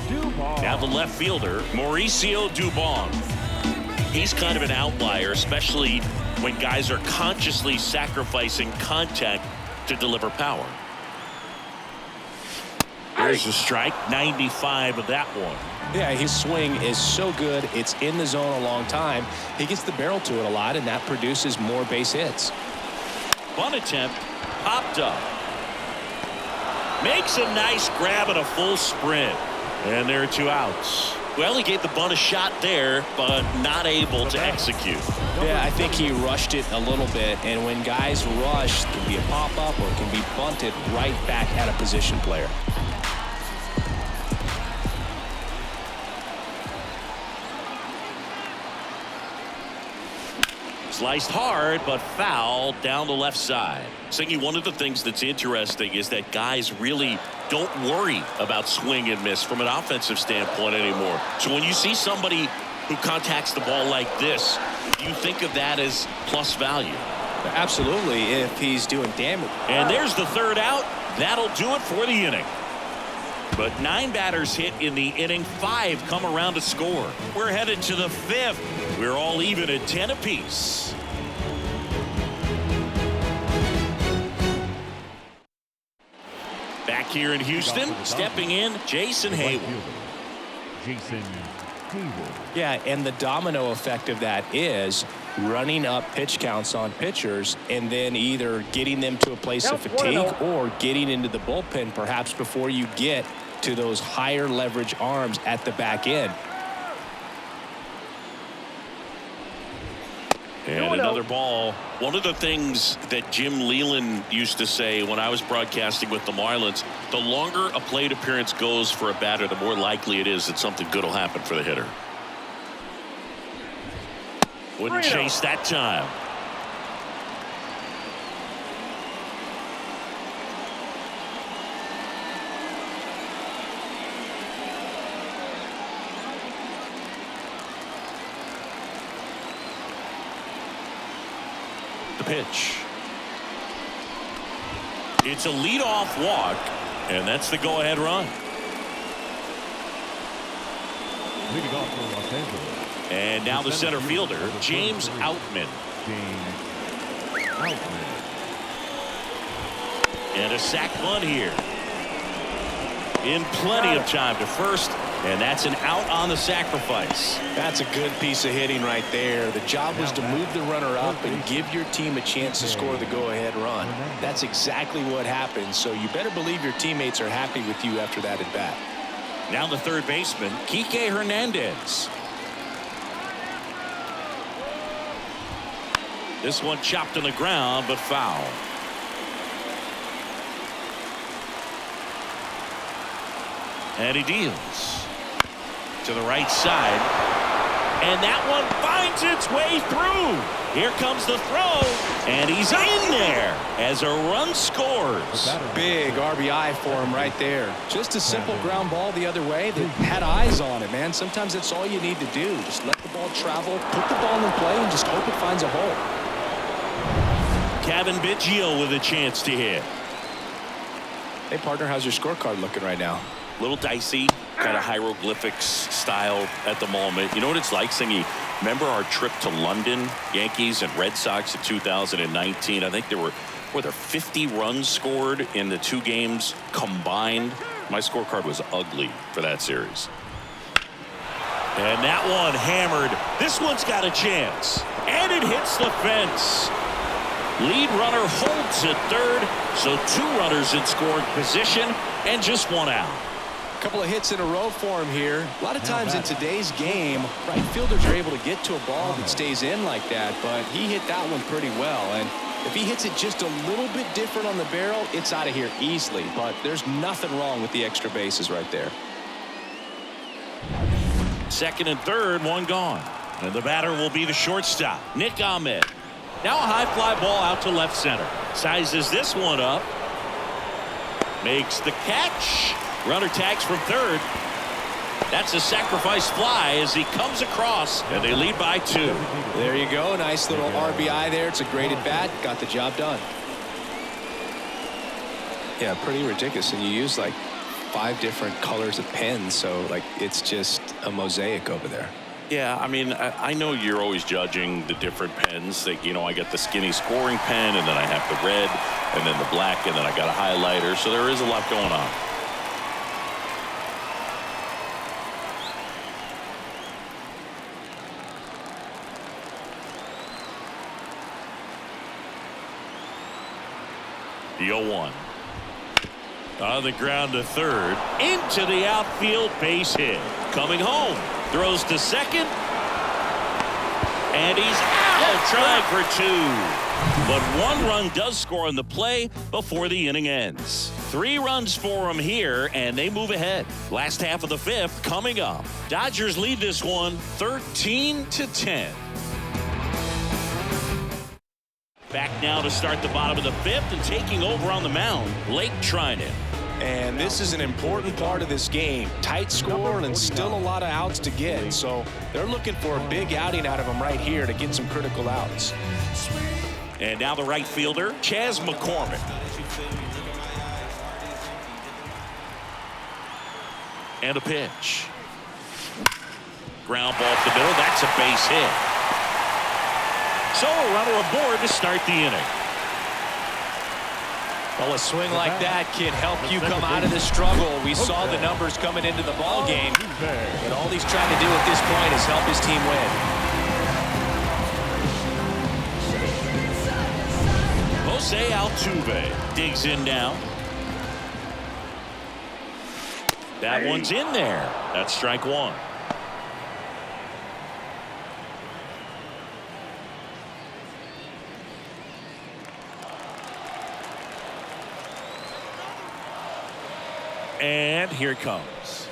Dubin.
Now the left fielder, Mauricio Dubin. He's kind of an outlier, especially when guys are consciously sacrificing contact to deliver power. There's a strike, 95 of that one.
Yeah, his swing is so good. It's in the zone a long time. He gets the barrel to it a lot, and that produces more base hits.
Bunt attempt, popped up. Makes a nice grab and a full sprint. And there are 2 outs. Well, he gave the bunt a shot there, but not able to execute.
Yeah, I think he rushed it a little bit, and when guys rush, it can be a pop-up or it can be bunted right back at a position player.
Sliced hard, but foul down the left side. Singy, one of the things that's interesting is that guys really don't worry about swing and miss from an offensive standpoint anymore. So when you see somebody who contacts the ball like this, you think of that as plus value.
Absolutely, if he's doing damage.
And there's the third out. That'll do it for the inning. But 9 batters hit in the inning, 5 come around to score. We're headed to the 5th. We're all even at 10 apiece. Back here in Houston, stepping in, Jason Hayward.
Jason Hayward.
Yeah, and the domino effect of that is running up pitch counts on pitchers and then either getting them to a place of fatigue or getting into the bullpen perhaps before you get to those higher leverage arms at the back end.
And another ball. One of the things that Jim Leland used to say when I was broadcasting with the Marlins, the longer a plate appearance goes for a batter, the more likely it is that something good will happen for the hitter. Wouldn't chase that time. The pitch. It's a leadoff walk, and that's the go-ahead run.
Leading off for Los Angeles.
And now the center fielder, James Outman.
James Outman.
And a sac bunt here. In plenty of time to first, and that's an out on the sacrifice.
That's a good piece of hitting right there. The job was to move the runner up and give your team a chance to score the go-ahead run. That's exactly what happened, so you better believe your teammates are happy with you after that at bat.
Now the third baseman, Kike Hernandez. This one chopped on the ground, but foul. And he deals to the right side. And that one finds its way through. Here comes the throw. And he's in there as a run scores.
Big RBI for him right there. Just a simple ground ball the other way that had eyes on it, man. Sometimes that's all you need to do. Just let the ball travel, put the ball in play, and just hope it finds a hole.
Kevin Biggio with a chance to hit.
Hey, partner, how's your scorecard looking right now?
Little dicey, kind of hieroglyphics style at the moment. You know what it's like, Singy? Remember our trip to London, Yankees and Red Sox in 2019? I think were there 50 runs scored in the 2 games combined? My scorecard was ugly for that series. And that one hammered. This one's got a chance. And it hits the fence. Lead runner holds at third, so 2 runners in scoring position and just 1 out.
Couple of hits in a row for him here. A lot of times in today's game, right fielders are able to get to a ball that stays in like that, but he hit that one pretty well. And if he hits it just a little bit different on the barrel, it's out of here easily. But there's nothing wrong with the extra bases right there.
Second and third, 1 gone. And the batter will be the shortstop, Nick Ahmed. Now a high fly ball out to left center. Sizes this one up. Makes the catch. Runner tags from third. That's a sacrifice fly as he comes across, and they lead by 2.
There you go. Nice little RBI there. It's a great at bat. Got the job done. Yeah, pretty ridiculous. And you use like 5 different colors of pens, so like it's just a mosaic over there.
Yeah, I mean, I know you're always judging the different pens. Like, you know, I got the skinny scoring pen, and then I have the red, and then the black, and then I got a highlighter. So there is a lot going on. The 0-1. On the ground to third. Into the outfield, base hit. Coming home. Throws to second. And he's out, trying for 2. But 1 run does score on the play before the inning ends. 3 runs for him here, and they move ahead. Last half of the 5th coming up. Dodgers lead this one 13-10. Back now to start the bottom of the 5th, and taking over on the mound, Blake Trinan.
And this is an important part of this game. Tight score and still a lot of outs to get. So they're looking for a big outing out of him right here to get some critical outs.
And now the right fielder, Chas McCormick. And a pitch. Ground ball up the middle. That's a base hit. So a runner aboard to start the inning.
Well, a swing like that can help you come out of the struggle. We saw the numbers coming into the ball game, and all he's trying to do at this point is help his team win.
Jose Altuve digs in now. That one's in there. That's strike one. And here it comes.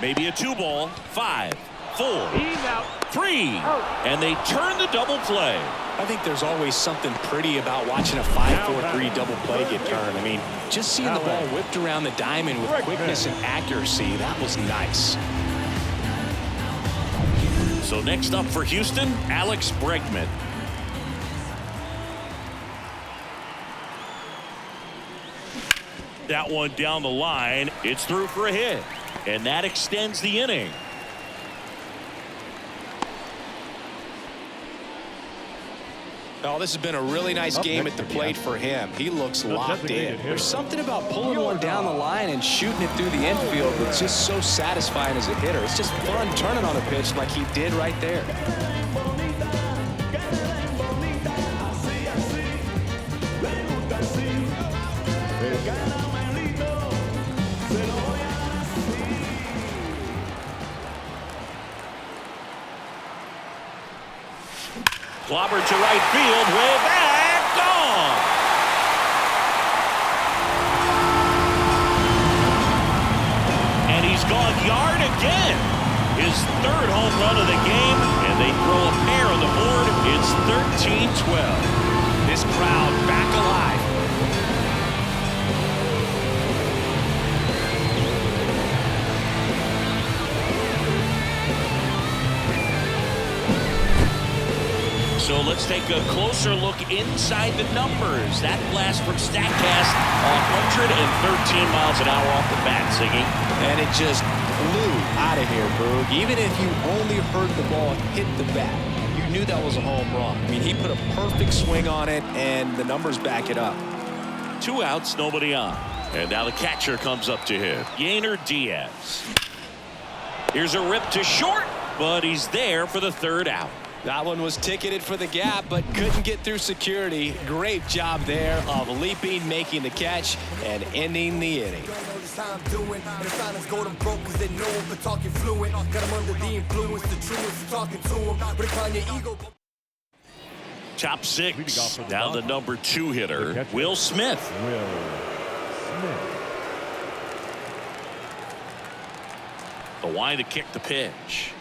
Maybe a 2-ball. 5, 4, 3. And they turn the double play.
I think there's always something pretty about watching a 5-4-3 double play get turned. I mean, just seeing the ball whipped around the diamond with quickness and accuracy, that was nice.
So next up for Houston, Alex Bregman. That one down the line. It's through for a hit. And that extends the inning.
Oh, this has been a really nice game at the plate for him. He looks locked in. There's something about pulling one down the line and shooting it through the infield that's just so satisfying as a hitter. It's just fun turning on a pitch like he did right there.
Clobbered to right field, way back, gone. And he's gone yard again. His third home run of the game, and they throw a pair on the board. It's 13-12.
This crowd back alive.
So let's take a closer look inside the numbers. That blast from StatCast, 113 miles an hour off the bat, singing.
And it just flew out of here, Boog. Even if you only heard the ball hit the bat, you knew that was a home run. I mean, he put a perfect swing on it, and the numbers back it up.
2 outs, nobody on. And now the catcher comes up to him, Yainer Diaz. Here's a rip to short, but he's there for the 3rd out.
That one was ticketed for the gap, but couldn't get through security. Great job there of leaping, making the catch, and ending the inning.
Top 6. Now the number 2 hitter, Will Smith. The wind to kick the pitch.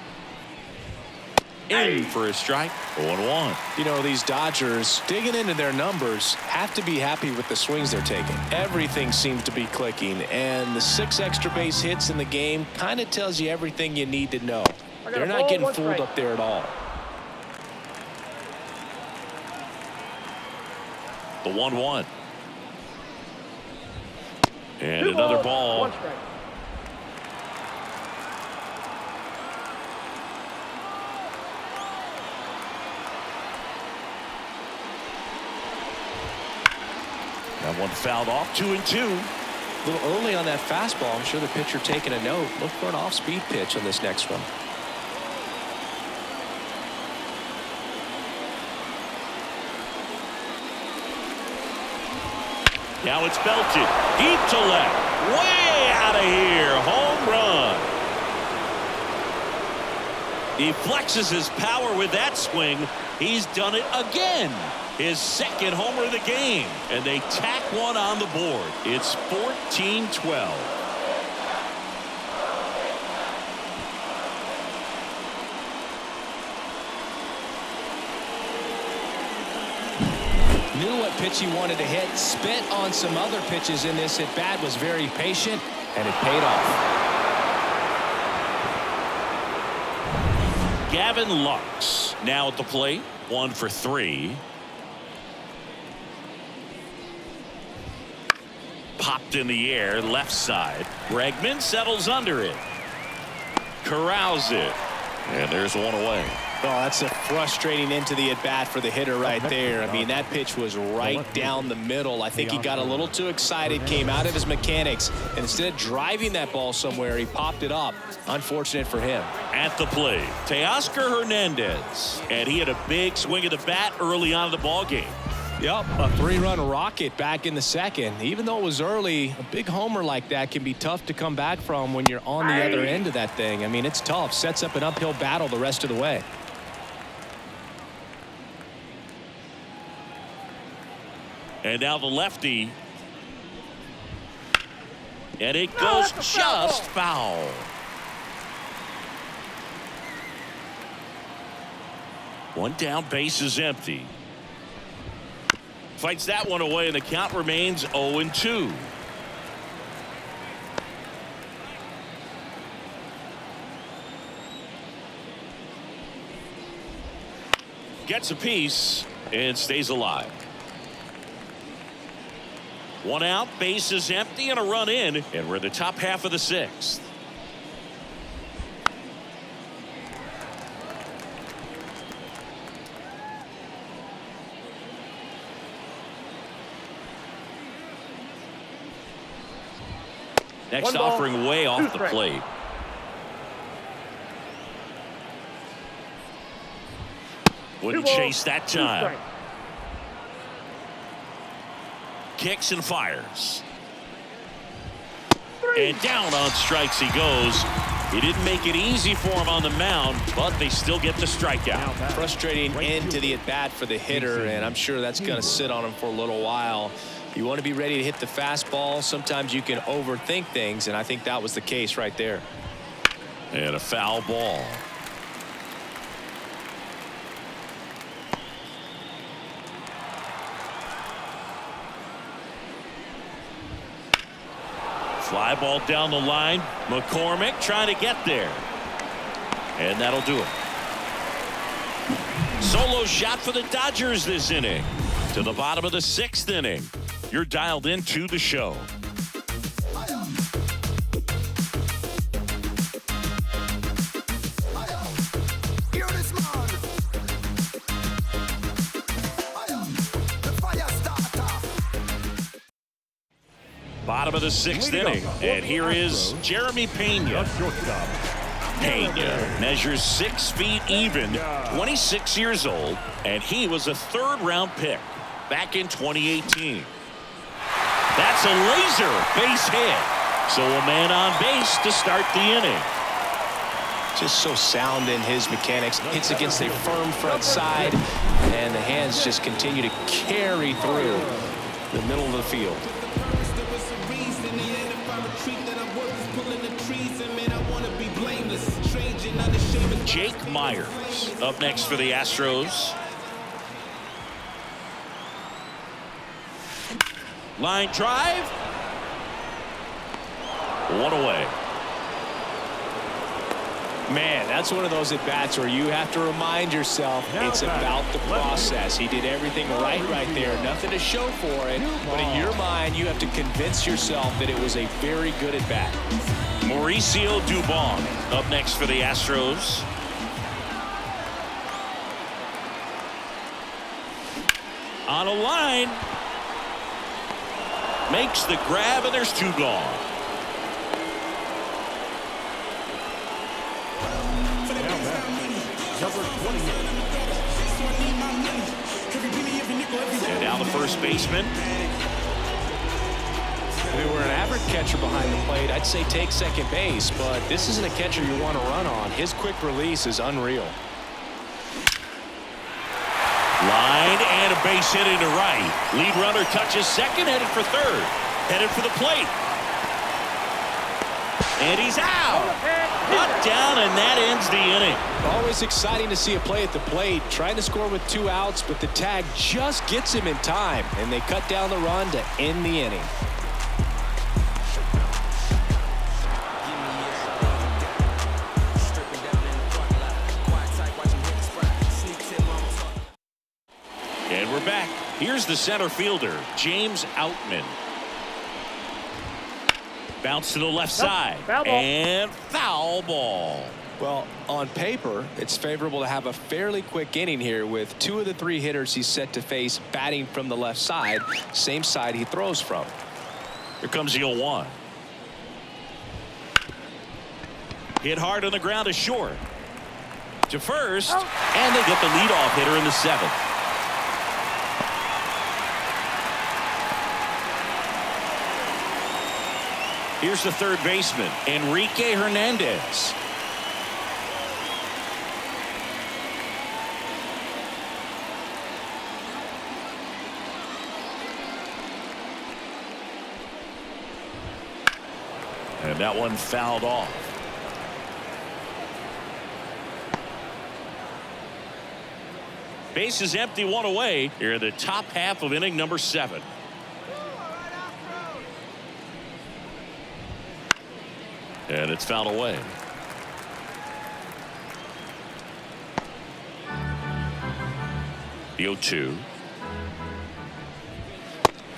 In for a strike. 0-1.
You know, these Dodgers, digging into their numbers, have to be happy with the swings they're taking. Everything seems to be clicking, and the 6 extra base hits in the game kind of tells you everything you need to know. They're not getting fooled up there at all.
The 1-1. And another ball. That one fouled off. 2-2.
A little early on that fastball. I'm sure the pitcher taking a note. Look for an off-speed pitch on this next one.
Now it's belted deep to left, way out of here. Home run. He flexes his power with that swing. He's done it again. His 2nd homer of the game, and they tack one on the board. It's 14-12.
knew what pitch he wanted to hit, spit on some other pitches in this at bat, was very patient, and it paid off.
Gavin Lux now at the plate, 1 for 3. Popped in the air, left side. Bregman settles under it. Corrals it. And there's one away.
Oh, that's a frustrating end to the at-bat for the hitter right there. I mean, that pitch was right down the middle. I think he got a little too excited, came out of his mechanics, and instead of driving that ball somewhere, he popped it up. Unfortunate for him.
At the plate, Teoscar Hernandez. And he had a big swing of the bat early on in the ball game.
Yep, a 3-run rocket back in the second. Even though it was early, a big homer like that can be tough to come back from when you're on the other end of that thing. I mean, it's tough. Sets up an uphill battle the rest of the way.
And now the lefty. And it goes just foul. One down, base is empty. Fights that one away, and the count remains 0-2. Gets a piece and stays alive. One out, base is empty, and a run in, and we're in the top half of the 6th. Next offering way off the plate. Wouldn't chase that time. Kicks and fires. And down on strikes he goes. He didn't make it easy for him on the mound, but they still get the strikeout.
Frustrating end to the at-bat for the hitter, and I'm sure that's going to sit on him for a little while. You want to be ready to hit the fastball. Sometimes you can overthink things, and I think that was the case right there.
And a foul ball. Fly ball down the line. McCormick trying to get there. And that'll do it. Solo shot for the Dodgers this inning. To the bottom of the 6th inning. You're dialed into the show. Bottom of the 6th inning, and here is Jeremy Pena. Pena measures 6 feet even, 26 years old, and he was a 3rd-round pick back in 2018. That's a laser base hit. So a man on base to start the inning.
Just so sound in his mechanics. Hits against a firm front side, and the hands just continue to carry through the middle of the field.
Jake Myers up next for the Astros. Line drive. One away.
Man, that's one of those at-bats where you have to remind yourself it's about the process. He did everything right there. Nothing to show for it. But in your mind, you have to convince yourself that it was a very good at-bat.
Mauricio Dubin up next for the Astros. On a line. Makes the grab, and there's 2 gone. And now the first baseman.
If we were an average catcher behind the plate, I'd say take second base, but this isn't a catcher you want to run on. His quick release is unreal.
Line and a base hit into right. Lead runner touches second, headed for third. Headed for the plate. And he's out. Put down, and that ends the inning.
Always exciting to see a play at the plate. Trying to score with 2 outs, but the tag just gets him in time. And they cut down the run to end the inning.
And we're back. Here's the center fielder, James Outman. Bounce to the left side.
Foul ball.
And foul ball.
Well, on paper, it's favorable to have a fairly quick inning here with 2 of the 3 hitters he's set to face batting from the left side, same side he throws from.
Here comes the 0-1. Hit hard on the ground to short. To first. And they get the leadoff hitter in the 7th. Here's the third baseman, Enrique Hernandez. And that one fouled off. Base is empty, 1 away. Here in the top half of inning number 7. And it's fouled away. The 0-2.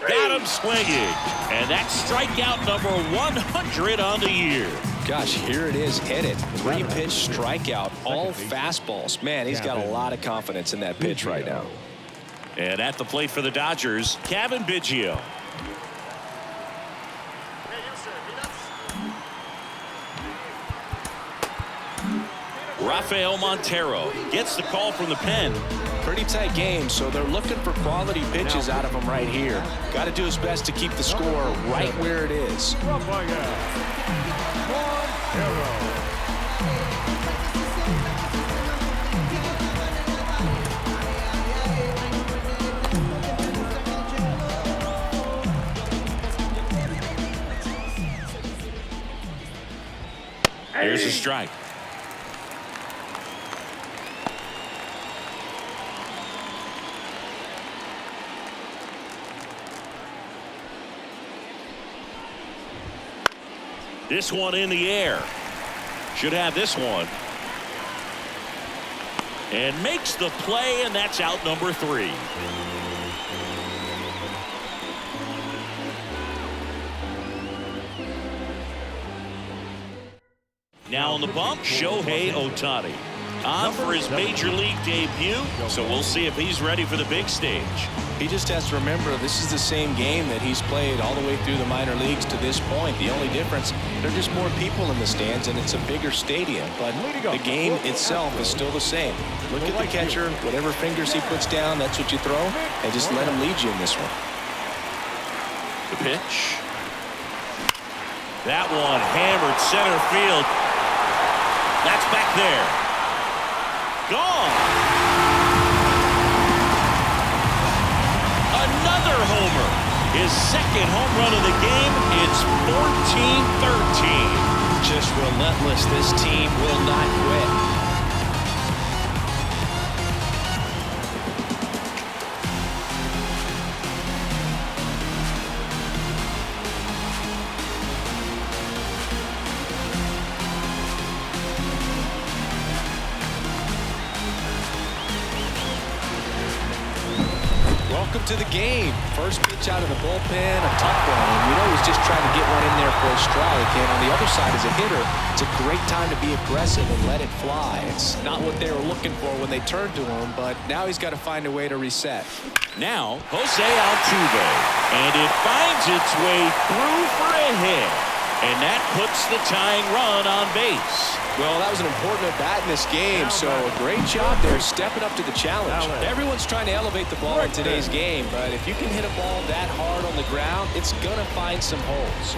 Got him swinging. And that's strikeout number 100 on the year.
Gosh, here it is, headed. 3-pitch strikeout, all fastballs. Man, he's got a lot of confidence in that pitch right now.
And at the plate for the Dodgers, Kevin Biggio. Rafael Montero gets the call from the pen.
Pretty tight game, so they're looking for quality pitches out of him right here. Got to do his best to keep the score right where it is.
Here's a strike. This one in the air. Should have this one. And makes the play, and that's out number 3. Now on the bump, Shohei Ohtani. On for his major league debut, so we'll see if he's ready for the big stage.
He just has to remember this is the same game that he's played all the way through the minor leagues to this point. The only difference, there are just more people in the stands and it's a bigger stadium, but the game itself is still the same. Look at the catcher, whatever fingers he puts down, that's what you throw, and just let him lead you in this one.
The pitch. That one hammered center field. That's back there. Gone. Another homer. His second home run of the game. It's 14-13.
Just relentless. This team will not quit. Welcome to the game. First pitch out of the bullpen, a tough one. And you know he's just trying to get one in there for a strike. And on the other side, as a hitter, it's a great time to be aggressive and let it fly. It's not what they were looking for when they turned to him, but now he's got to find a way to reset.
Now, Jose Altuve. And it finds its way through for a hit. And that puts the tying run on base.
Well, that was an important at-bat in this game, so a great job there stepping up to the challenge. Everyone's trying to elevate the ball in today's game, but if you can hit a ball that hard on the ground, it's going to find some holes.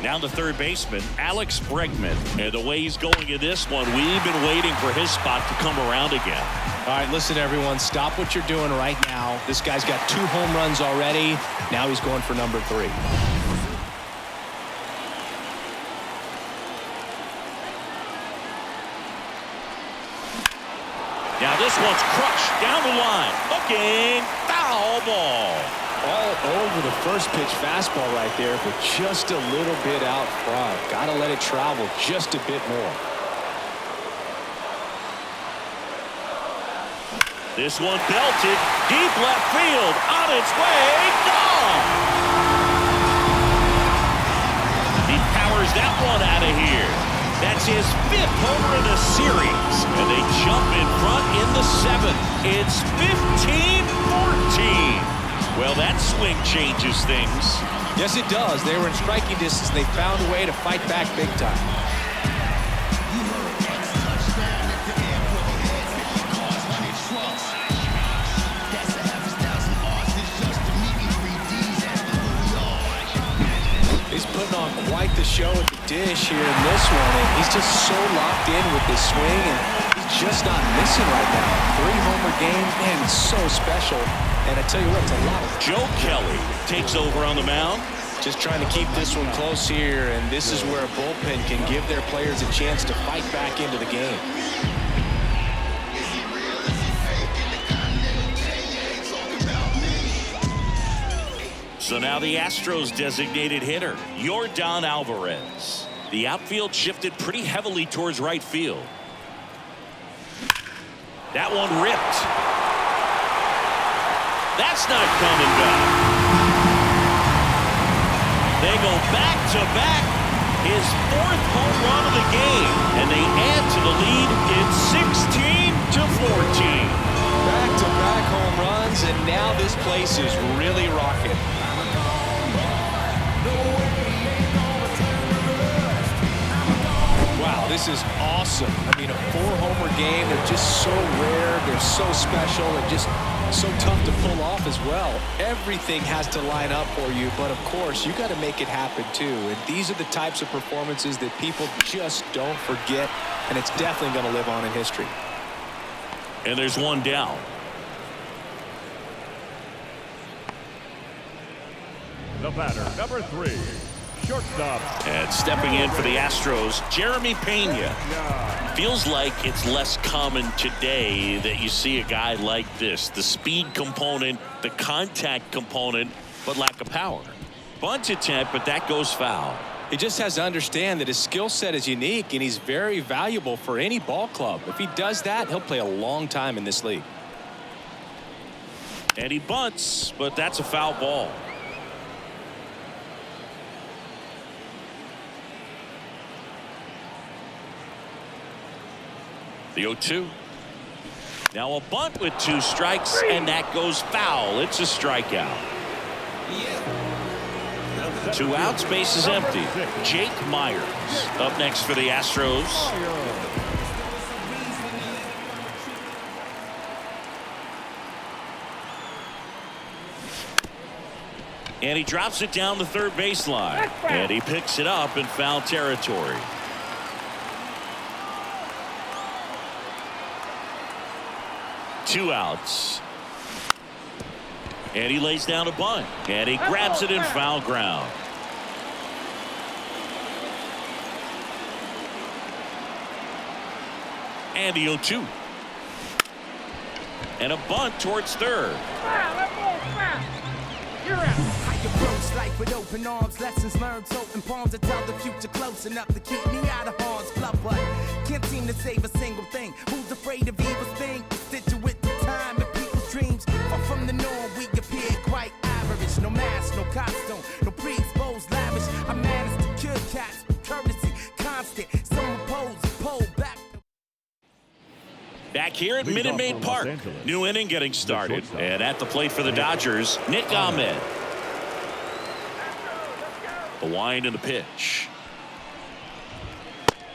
Now the third baseman, Alex Bregman. And the way he's going in this one, we've been waiting for his spot to come around again.
All right, listen, everyone. Stop what you're doing right now. This guy's got 2 home runs already. Now he's going for number 3.
Now this one's crushed down the line. Looking, foul ball.
All over the first pitch fastball right there, but just a little bit out front. Got to let it travel just a bit more.
This one belted deep left field, on its way, gone. He powers that one out of here. That's his 5th homer in the series, and they jump in front in the 7th. It's 15-14. Well, that swing changes things.
Yes, it does. They were in striking distance. They found a way to fight back big time. He's putting on quite the show at the dish here in this one, and he's just so locked in with this swing, and he's just not missing right now. 3-homer game, man, it's so special. And I tell you what, it's a lot of...
Joe Kelly takes over on the mound.
Just trying to keep this one close here, and this is where a bullpen can give their players a chance to fight back into the game.
So now the Astros designated hitter, Yordan Alvarez. The outfield shifted pretty heavily towards right field. That one ripped. That's not coming back. They go back-to-back. His 4th home run of the game, and they add to the lead. It's 16-14.
Back-to-back home runs, and now this place is really rocking. Wow, this is awesome. I mean, a 4-homer game. They're just so rare. They're so special and just so tough to pull off as well. Everything has to line up for you, but of course, you got to make it happen too. And these are the types of performances that people just don't forget, and it's definitely going to live on in history.
And there's one down.
The batter, number 3, shortstop.
And stepping in for the Astros, Jeremy Pena. Feels like it's less common today that you see a guy like this. The speed component, the contact component, but lack of power. Bunt attempt, but that goes foul.
He just has to understand that his skill set is unique, and he's very valuable for any ball club. If he does that, he'll play a long time in this league.
And he bunts, but that's a foul ball. The 0-2. Now a bunt with 2 strikes, and that goes foul. It's a strikeout. 2 outs, base is empty. Jake Myers up next for the Astros. And he drops it down the third baseline. And he picks it up in foul territory. Two outs. And he lays down a bunt. And he grabs it in foul ground. And the 0-2. And a bunt towards third.
You're out.
I approach life with open arms, lessons learned, open palms to tell the future close enough to keep me out of harm's club, but can't seem to save a single thing. Who's afraid of evil's thing? Constitute the time and people's dreams. Far from the norm, we appear quite average. No mask, no costume, no pre-exposed lavish. I managed to kill cats with courtesy, constant. Some oppose, pull back.
Back here at Minute Maid Park. New inning getting started. And at the plate for the Dodgers, Nick Ahmed. The wind and the pitch.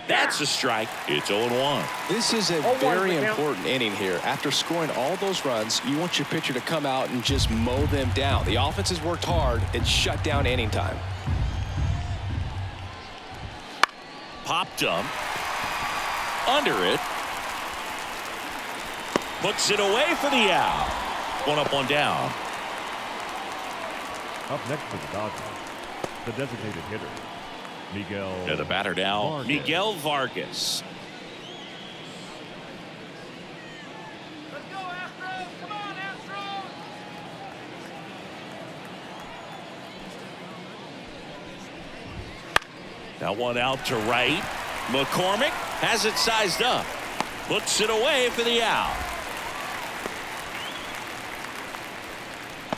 That's a strike. It's 0-1.
This is a very important inning here. After scoring all those runs, you want your pitcher to come out and just mow them down. The offense has worked hard. It's shut down inning time.
Popped up. Under it. Puts it away for the out. 1 up, 1 down.
Up next for the Dodgers, the designated hitter, Miguel.
And the batter now,
Vargas.
Miguel Vargas.
Let's go, Astros! Come on, Astros!
Now 1 out to right. McCormick has it sized up. Puts it away for the out.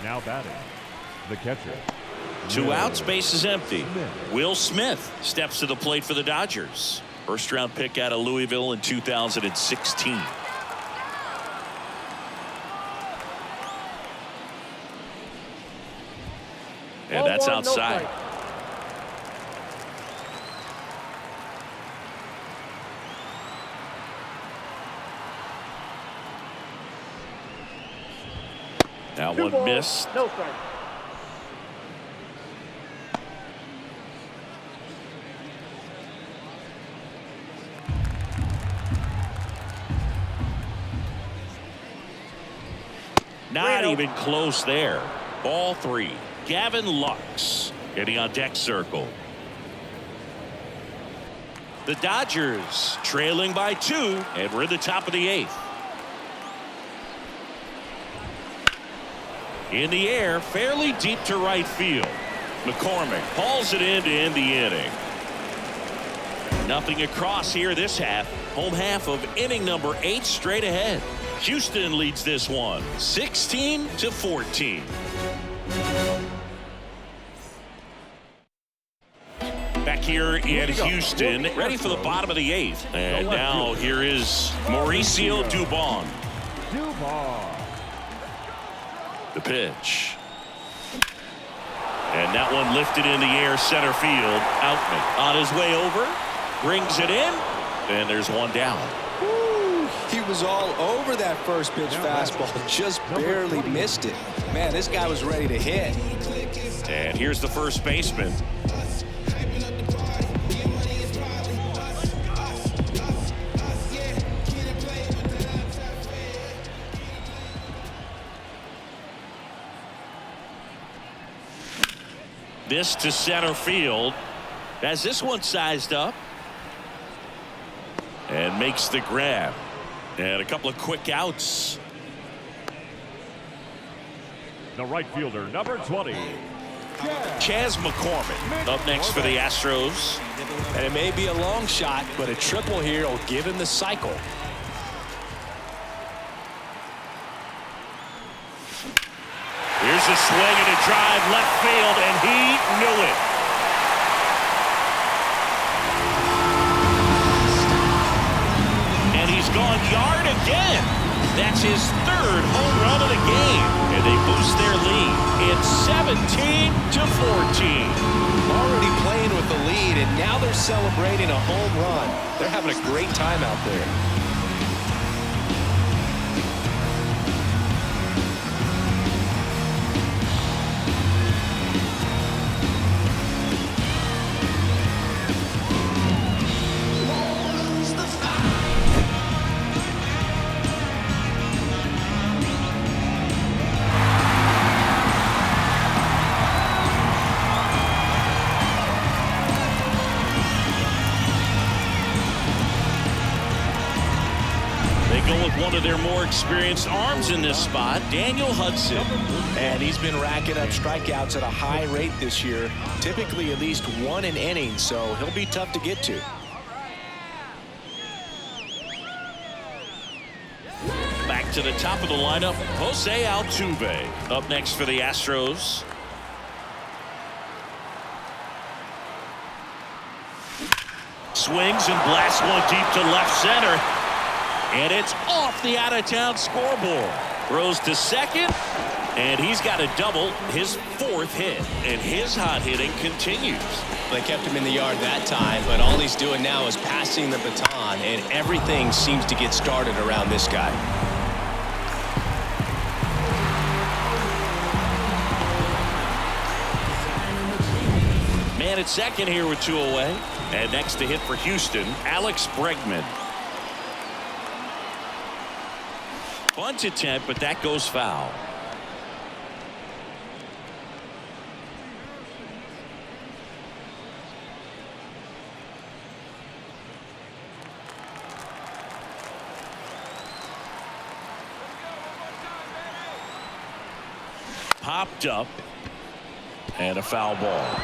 Now batting, the catcher.
2 outs, base is empty.
Smith.
Will Smith steps to the plate for the Dodgers. First round pick out of Louisville in 2016. And that's
Ball 1, no
outside.
strike.
Now
2
1
balls,
missed.
no strike.
Not
Reno.
even close there. Ball 3. Gavin Lux getting on deck circle. The Dodgers trailing by 2, and we're in the top of the 8th. In the air, fairly deep to right field. McCormick hauls it in to end the inning. Nothing across here this half. Home half of inning number 8 straight ahead. Houston leads this one 16-14. Back here in Houston, ready for the bottom of the 8th. And now here is Mauricio Dubin.
Dubin.
The pitch. And that one lifted in the air, center field. Outman on his way over, brings it in, and there's 1 down.
He was all over that first pitch fastball, just barely missed it. Man, this guy was ready to hit.
And here's the first baseman. This to center field. Has this one sized up. And makes the grab. And a couple of quick outs.
The right fielder, number 20.
Chas McCormick up next for the Astros.
And it may be a long shot, but a triple here will give him the cycle.
Here's a swing and a drive left field, and he knew it. And he's gone yard again. That's his 3rd home run of the game, and they boost their lead. It's 17-14.
Already playing with the lead, and now they're celebrating a home run. They're having a great time out there.
One of their more experienced arms in this spot, Daniel Hudson.
And he's been racking up strikeouts at a high rate this year, typically at least 1 an inning, so he'll be tough to get to.
Back to the top of the lineup, Jose Altuve up next for the Astros. Swings and blasts one deep to left center. And it's off the out-of-town scoreboard. Throws to second, and he's got a double, his 4th hit. And his hot hitting continues.
They kept him in the yard that time, but all he's doing now is passing the baton, and everything seems to get started around this guy.
Man at second here with 2 away. And next to hit for Houston, Alex Bregman. Bunt attempt, but that goes foul. Popped up. And a foul ball.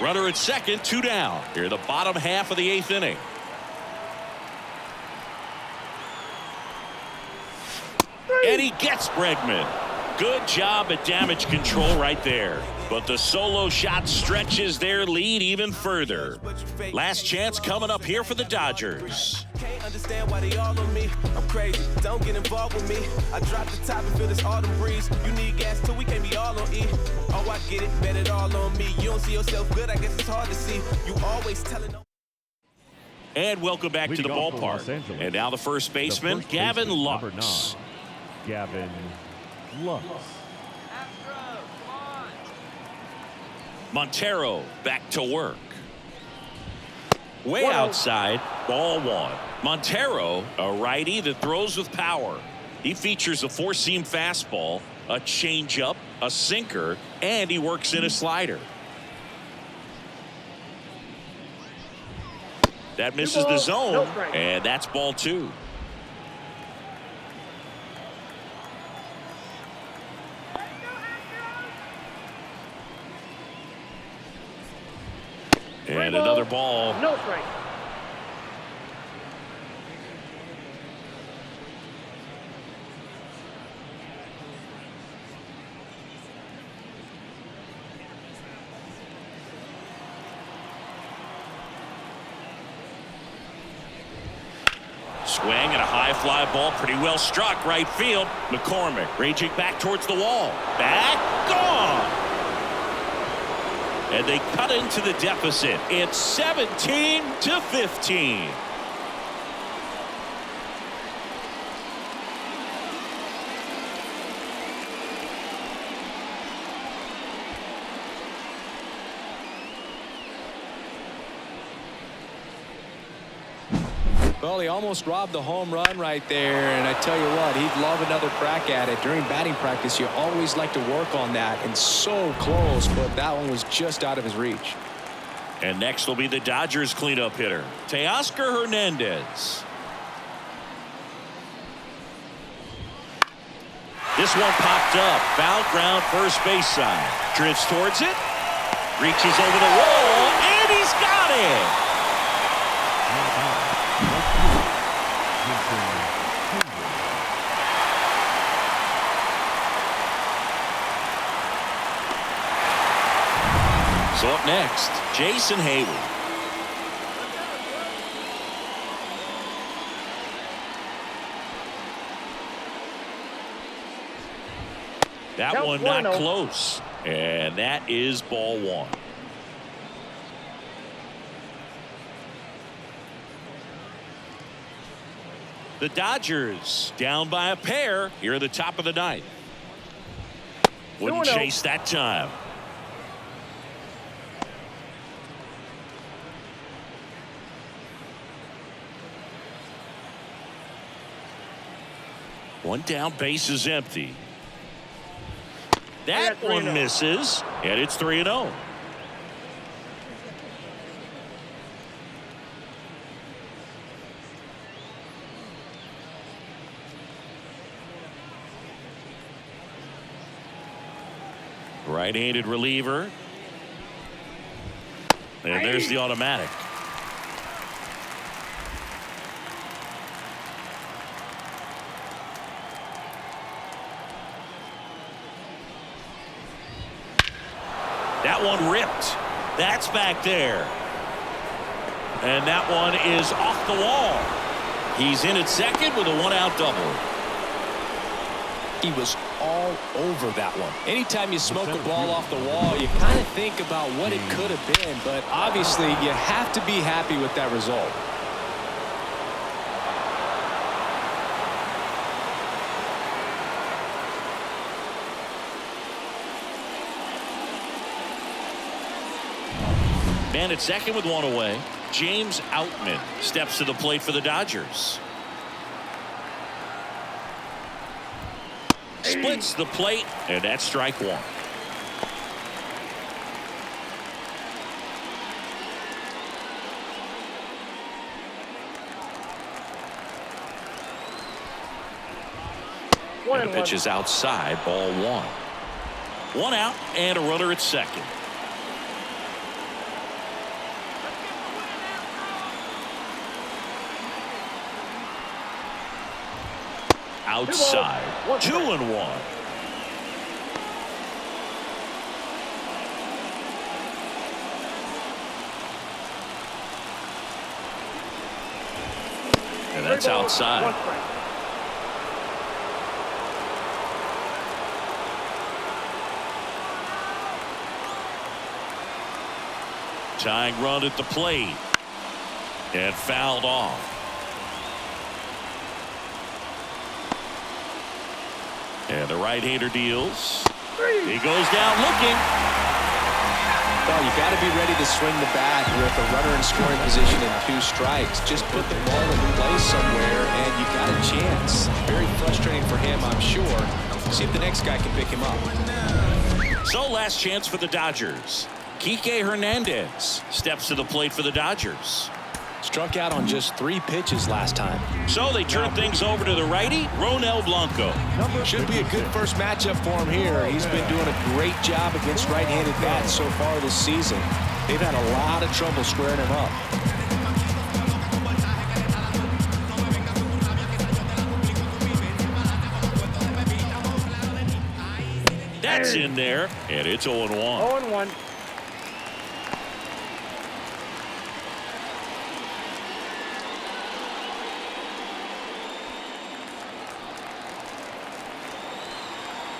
Runner at second, 2 down. Here in the bottom half of the 8th inning. And he gets Bregman. Good job at damage control right there. But the solo shot stretches their lead even further. Last chance coming up here for the Dodgers.
Can't understand why they all on me. I'm crazy. Don't get involved with me. I drop the top and feel this autumn breeze. You need gas too. We can't be all on E. Oh, I get it. Bet it all on me. You don't see yourself good. I guess it's hard to see. You always telling.
And welcome back to the ballpark. And now the first baseman, Gavin Lux.
Gavin Lux.
Montero back to work. Way outside, ball 1. Montero, a righty that throws with power. He features a 4-seam fastball, a changeup, a sinker, and he works in a slider. That misses the zone, and that's ball 2. And another ball.
No strike.
Swing and a high fly ball, pretty well struck right field. McCormick raging back towards the wall. Back, gone. And they cut into the deficit. It's 17-15.
Well, he almost robbed the home run right there, and I tell you what, he'd love another crack at it. During batting practice, you always like to work on that, and so close, but that one was just out of his reach.
And next will be the Dodgers cleanup hitter, Teoscar Hernandez. This one popped up, foul ground first base side. Drifts towards it, reaches over the wall, and he's got it. So up next, Jason Hayward. That one not close. And that is ball 1. The Dodgers down by a pair here at the top of the 9th. Wouldn't chase that time. One down, base is empty. That one misses, and it's 3-0. Right-handed reliever. And there's the automatic. That one ripped. That's back there. And that one is off the wall. He's in at second with a 1-out double.
He was all over that one. Anytime you smoke a ball off the wall, you kind of think about what it could have been, but obviously you have to be happy with that result.
Man at second with 1 away. James Outman steps to the plate for the Dodgers. Splits the plate, and that's strike one. And the pitch is outside, ball one. One out and a runner at second. Outside, 2-1. And that's outside. Tying run at the plate. And fouled off. And the right-hander deals. He goes down looking.
Well, you got to be ready to swing the bat with a runner in scoring position and 2 strikes. Just put the ball in play somewhere, and you got a chance. Very frustrating for him, I'm sure. See if the next guy can pick him up.
So last chance for the Dodgers. Kike Hernandez steps to the plate for the Dodgers.
Struck out on just 3 pitches last time.
So they turn things over to the righty, Ronel Blanco.
Should be a good first matchup for him here. He's been doing a great job against right-handed bats so far this season. They've had a lot of trouble squaring him up.
That's in there, and it's 0-1.
0-1.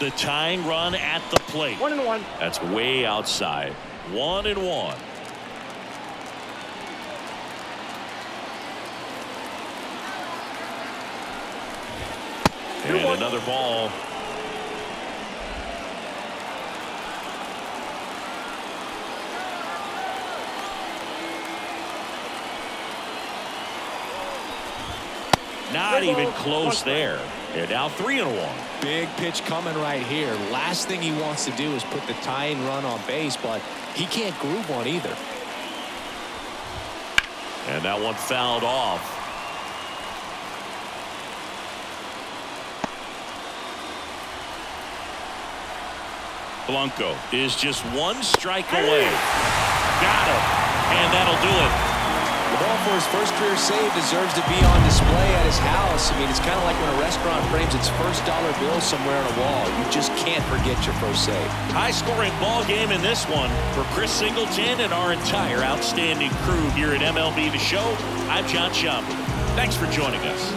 The tying run at the plate.
1-1.
That's way outside. 1-1. And another ball. Not even close there. And now 3-1.
Big pitch coming right here. Last thing he wants to do is put the tying run on base, but he can't groove one either.
And that one fouled off. Blanco is just 1 strike away. Got it. And that'll do it.
The ball for his first career save deserves to be on display at his house. I mean, it's kind of like when a restaurant frames its first dollar bill somewhere on a wall. You just can't forget your first save.
High-scoring ball game in this one for Chris Singleton and our entire outstanding crew here at MLB The Show. I'm John Shawn. Thanks for joining us.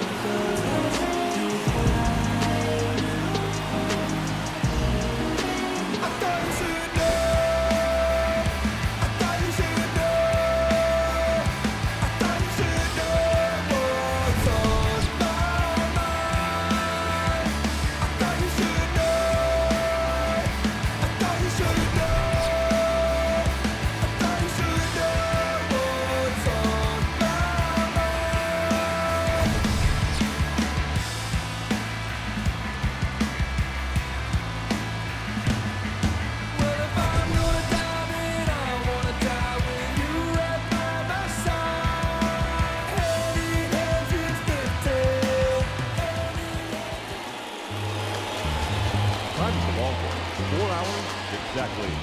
Exactly.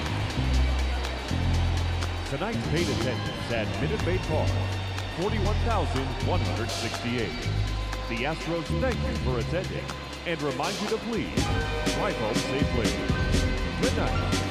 Tonight's paid attendance at Minute Maid Park, 41,168. The Astros thank you for attending and remind you to please drive home safely. Good night.